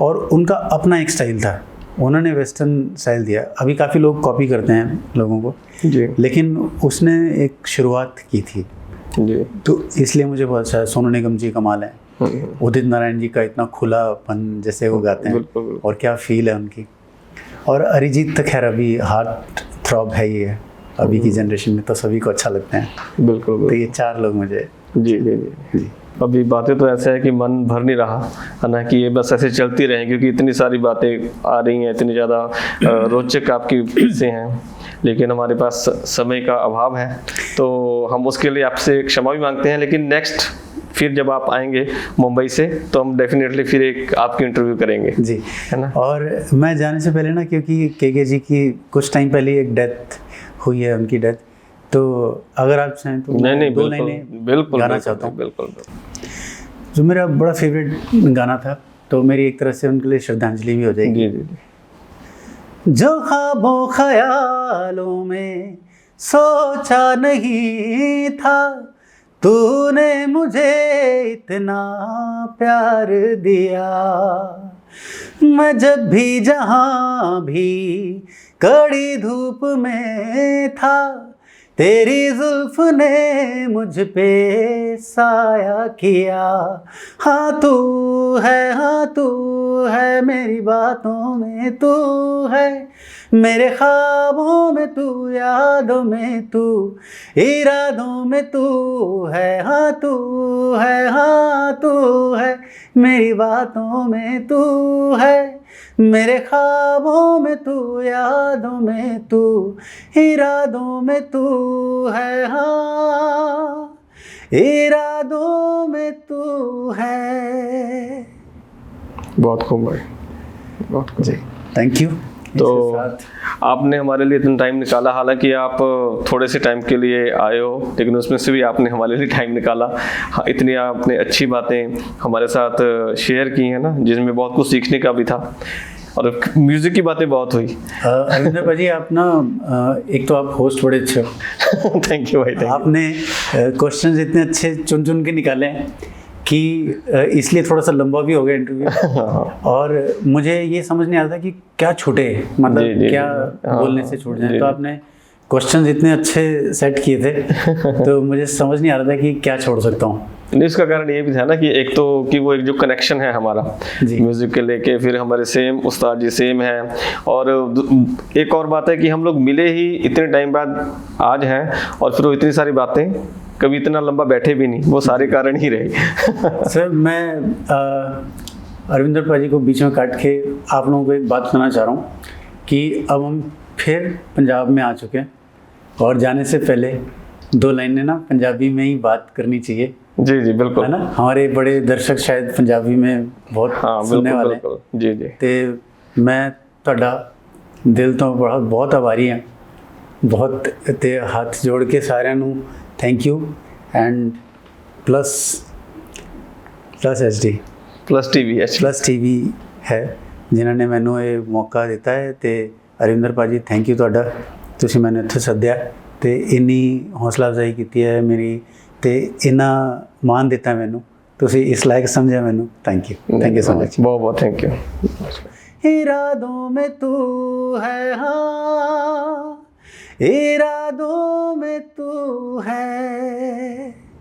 और उनका अपना एक स्टाइल था। उन्होंने वेस्टर्न स्टाइल दिया। अभी काफ़ी लोग कॉपी करते हैं लोगों को जी, लेकिन उसने एक शुरुआत की थी जी। तो इसलिए मुझे बहुत अच्छा। सोनू निगम जी कमाल है, उदित नारायण जी का इतना खुलापन जैसे वो गाते हैं और क्या फील है उनकी। और अरिजीत तो खैर अभी हार्ट थ्रॉब है ही है अभी की जनरेशन में, तो सभी को अच्छा लगते हैं। बिल्कुल। तो ये चार लोग मुझे जी जी जी जी। अभी बातें तो ऐसा है कि मन भर नहीं रहा है ना, कि ये बस ऐसे चलती रहें, क्योंकि इतनी सारी बातें आ रही हैं, इतनी ज़्यादा रोचक आपकी किस्से हैं, लेकिन हमारे पास समय का अभाव है, तो हम उसके लिए आपसे क्षमा भी मांगते हैं। लेकिन नेक्स्ट फिर जब आप आएंगे मुंबई से तो हम डेफिनेटली फिर एक आपकी इंटरव्यू करेंगे जी, है ना। और मैं जाने से पहले ना, क्योंकि के जी की कुछ टाइम पहले एक डेथ हुई है, उनकी डेथ, तो अगर आप चाहें तो नहीं नहीं, दो बिल्कुल लाइनें बिल्कुल गाना बिल्कुल, चाहता हूँ, बिल्कुल। जो मेरा बड़ा फेवरेट गाना था, तो मेरी एक तरह से उनके लिए श्रद्धांजलि भी हो जाएगी। जी जी जी। जो ख्वाबों ख्यालों में सोचा नहीं था, तूने मुझे इतना प्यार दिया। मैं जब भी जहाँ भी कड़ी धूप में था, तेरी जुल्फ ने मुझ पे साया किया। हाँ तू है मेरी बातों में तू है, मेरे ख्वाबों में तू, यादों में तू, इरादों में तू है। हाँ तू है मेरी बातों में तू है, मेरे ख्वाबों में तू, यादों में तू, इरादों में तू है। हाँ इरादों में तू है। बहुत खूब भाई, बहुत खूब जी, थैंक यू। तो आपने हमारे लिए इतना टाइम निकाला, हालांकि आप थोड़े से टाइम के लिए आए हो, लेकिन उसमें से भी आपने हमारे लिए टाइम निकाला। हाँ, इतनी आपने अच्छी बातें हमारे साथ शेयर की हैं ना, जिसमें बहुत कुछ सीखने का भी था, और म्यूजिक की बातें बहुत हुई। अरविंदर भाजी, आप ना एक तो आप होस्ट बड़े अच्छे हो। थैंक यू भाई, आपने क्वेश्चंस इतने अच्छे चुन चुन के निकाले हैं कि इसलिए थोड़ा सा लंबा भी हो गया इंटरव्यू। और मुझे ये समझ नहीं आता कि क्या छूटे, मतलब जी, क्या बोलने से छूट जाए। तो आपने क्वेश्चंस इतने अच्छे सेट किए थे तो मुझे समझ नहीं आ रहा था कि क्या छोड़ सकता हूँ। नहीं, इसका कारण ये भी था ना कि एक तो कि वो एक जो कनेक्शन है हमारा म्यूजिक के लेके, फिर हमारे सेम उस्ताद जी सेम है, और एक और बात है कि हम लोग मिले ही इतने टाइम बाद आज हैं, और फिर वो इतनी सारी बातें, कभी इतना लंबा बैठे भी नहीं, वो सारे कारण ही रहे। सर, मैं अरविंदर पाजी को बीच में काट के आप लोगों को एक बात सुनाना चाह रहा हूँ कि अब हम फिर पंजाब में आ चुके हैं, और जाने से पहले 2 लाइनें ना पंजाबी में ही बात करनी चाहिए। जी जी बिल्कुल, है ना, हमारे बड़े दर्शक शायद पंजाबी में बहुत सुनने वाले हैं। जी जी। तो मैं ਤੁਹਾਡਾ ਦਿਲ ਤੋਂ ਬਹੁਤ ਆਭਾਰੀ ਹਾਂ, ਬਹੁਤ, ਤੇ ਹੱਥ ਜੋੜ ਕੇ ਸਾਰਿਆਂ ਨੂੰ thank you. And plus HD plus TV ਹੈ ਜਿਨ੍ਹਾਂ ਨੇ ਮੈਨੂੰ ਇਹ ਮੌਕਾ ਦਿੱਤਾ ਹੈ। ਤੇ ਅਰਵਿੰਦਰ ਭਾਜੀ, ਥੈਂਕ ਯੂ ਤੁਹਾਡਾ, ਤੁਸੀਂ ਮੈਨੂੰ ਇੱਥੇ ਸੱਦਿਆ ਤੇ ਇੰਨੀ ਹੌਸਲਾ ਅਫਜ਼ਾਈ ਕੀਤੀ ਹੈ ਮੇਰੀ, ਤੇ ਇੰਨਾ ਮਾਣ ਦਿੱਤਾ ਮੈਨੂੰ, ਤੁਸੀਂ ਇਸ ਲਾਇਕ ਸਮਝਿਆ ਮੈਨੂੰ। ਥੈਂਕ ਯੂ ਸੋ ਮਚ, बहुत बहुत थैंक यू। इरादों में तू है, हाँ इरादों में तू है।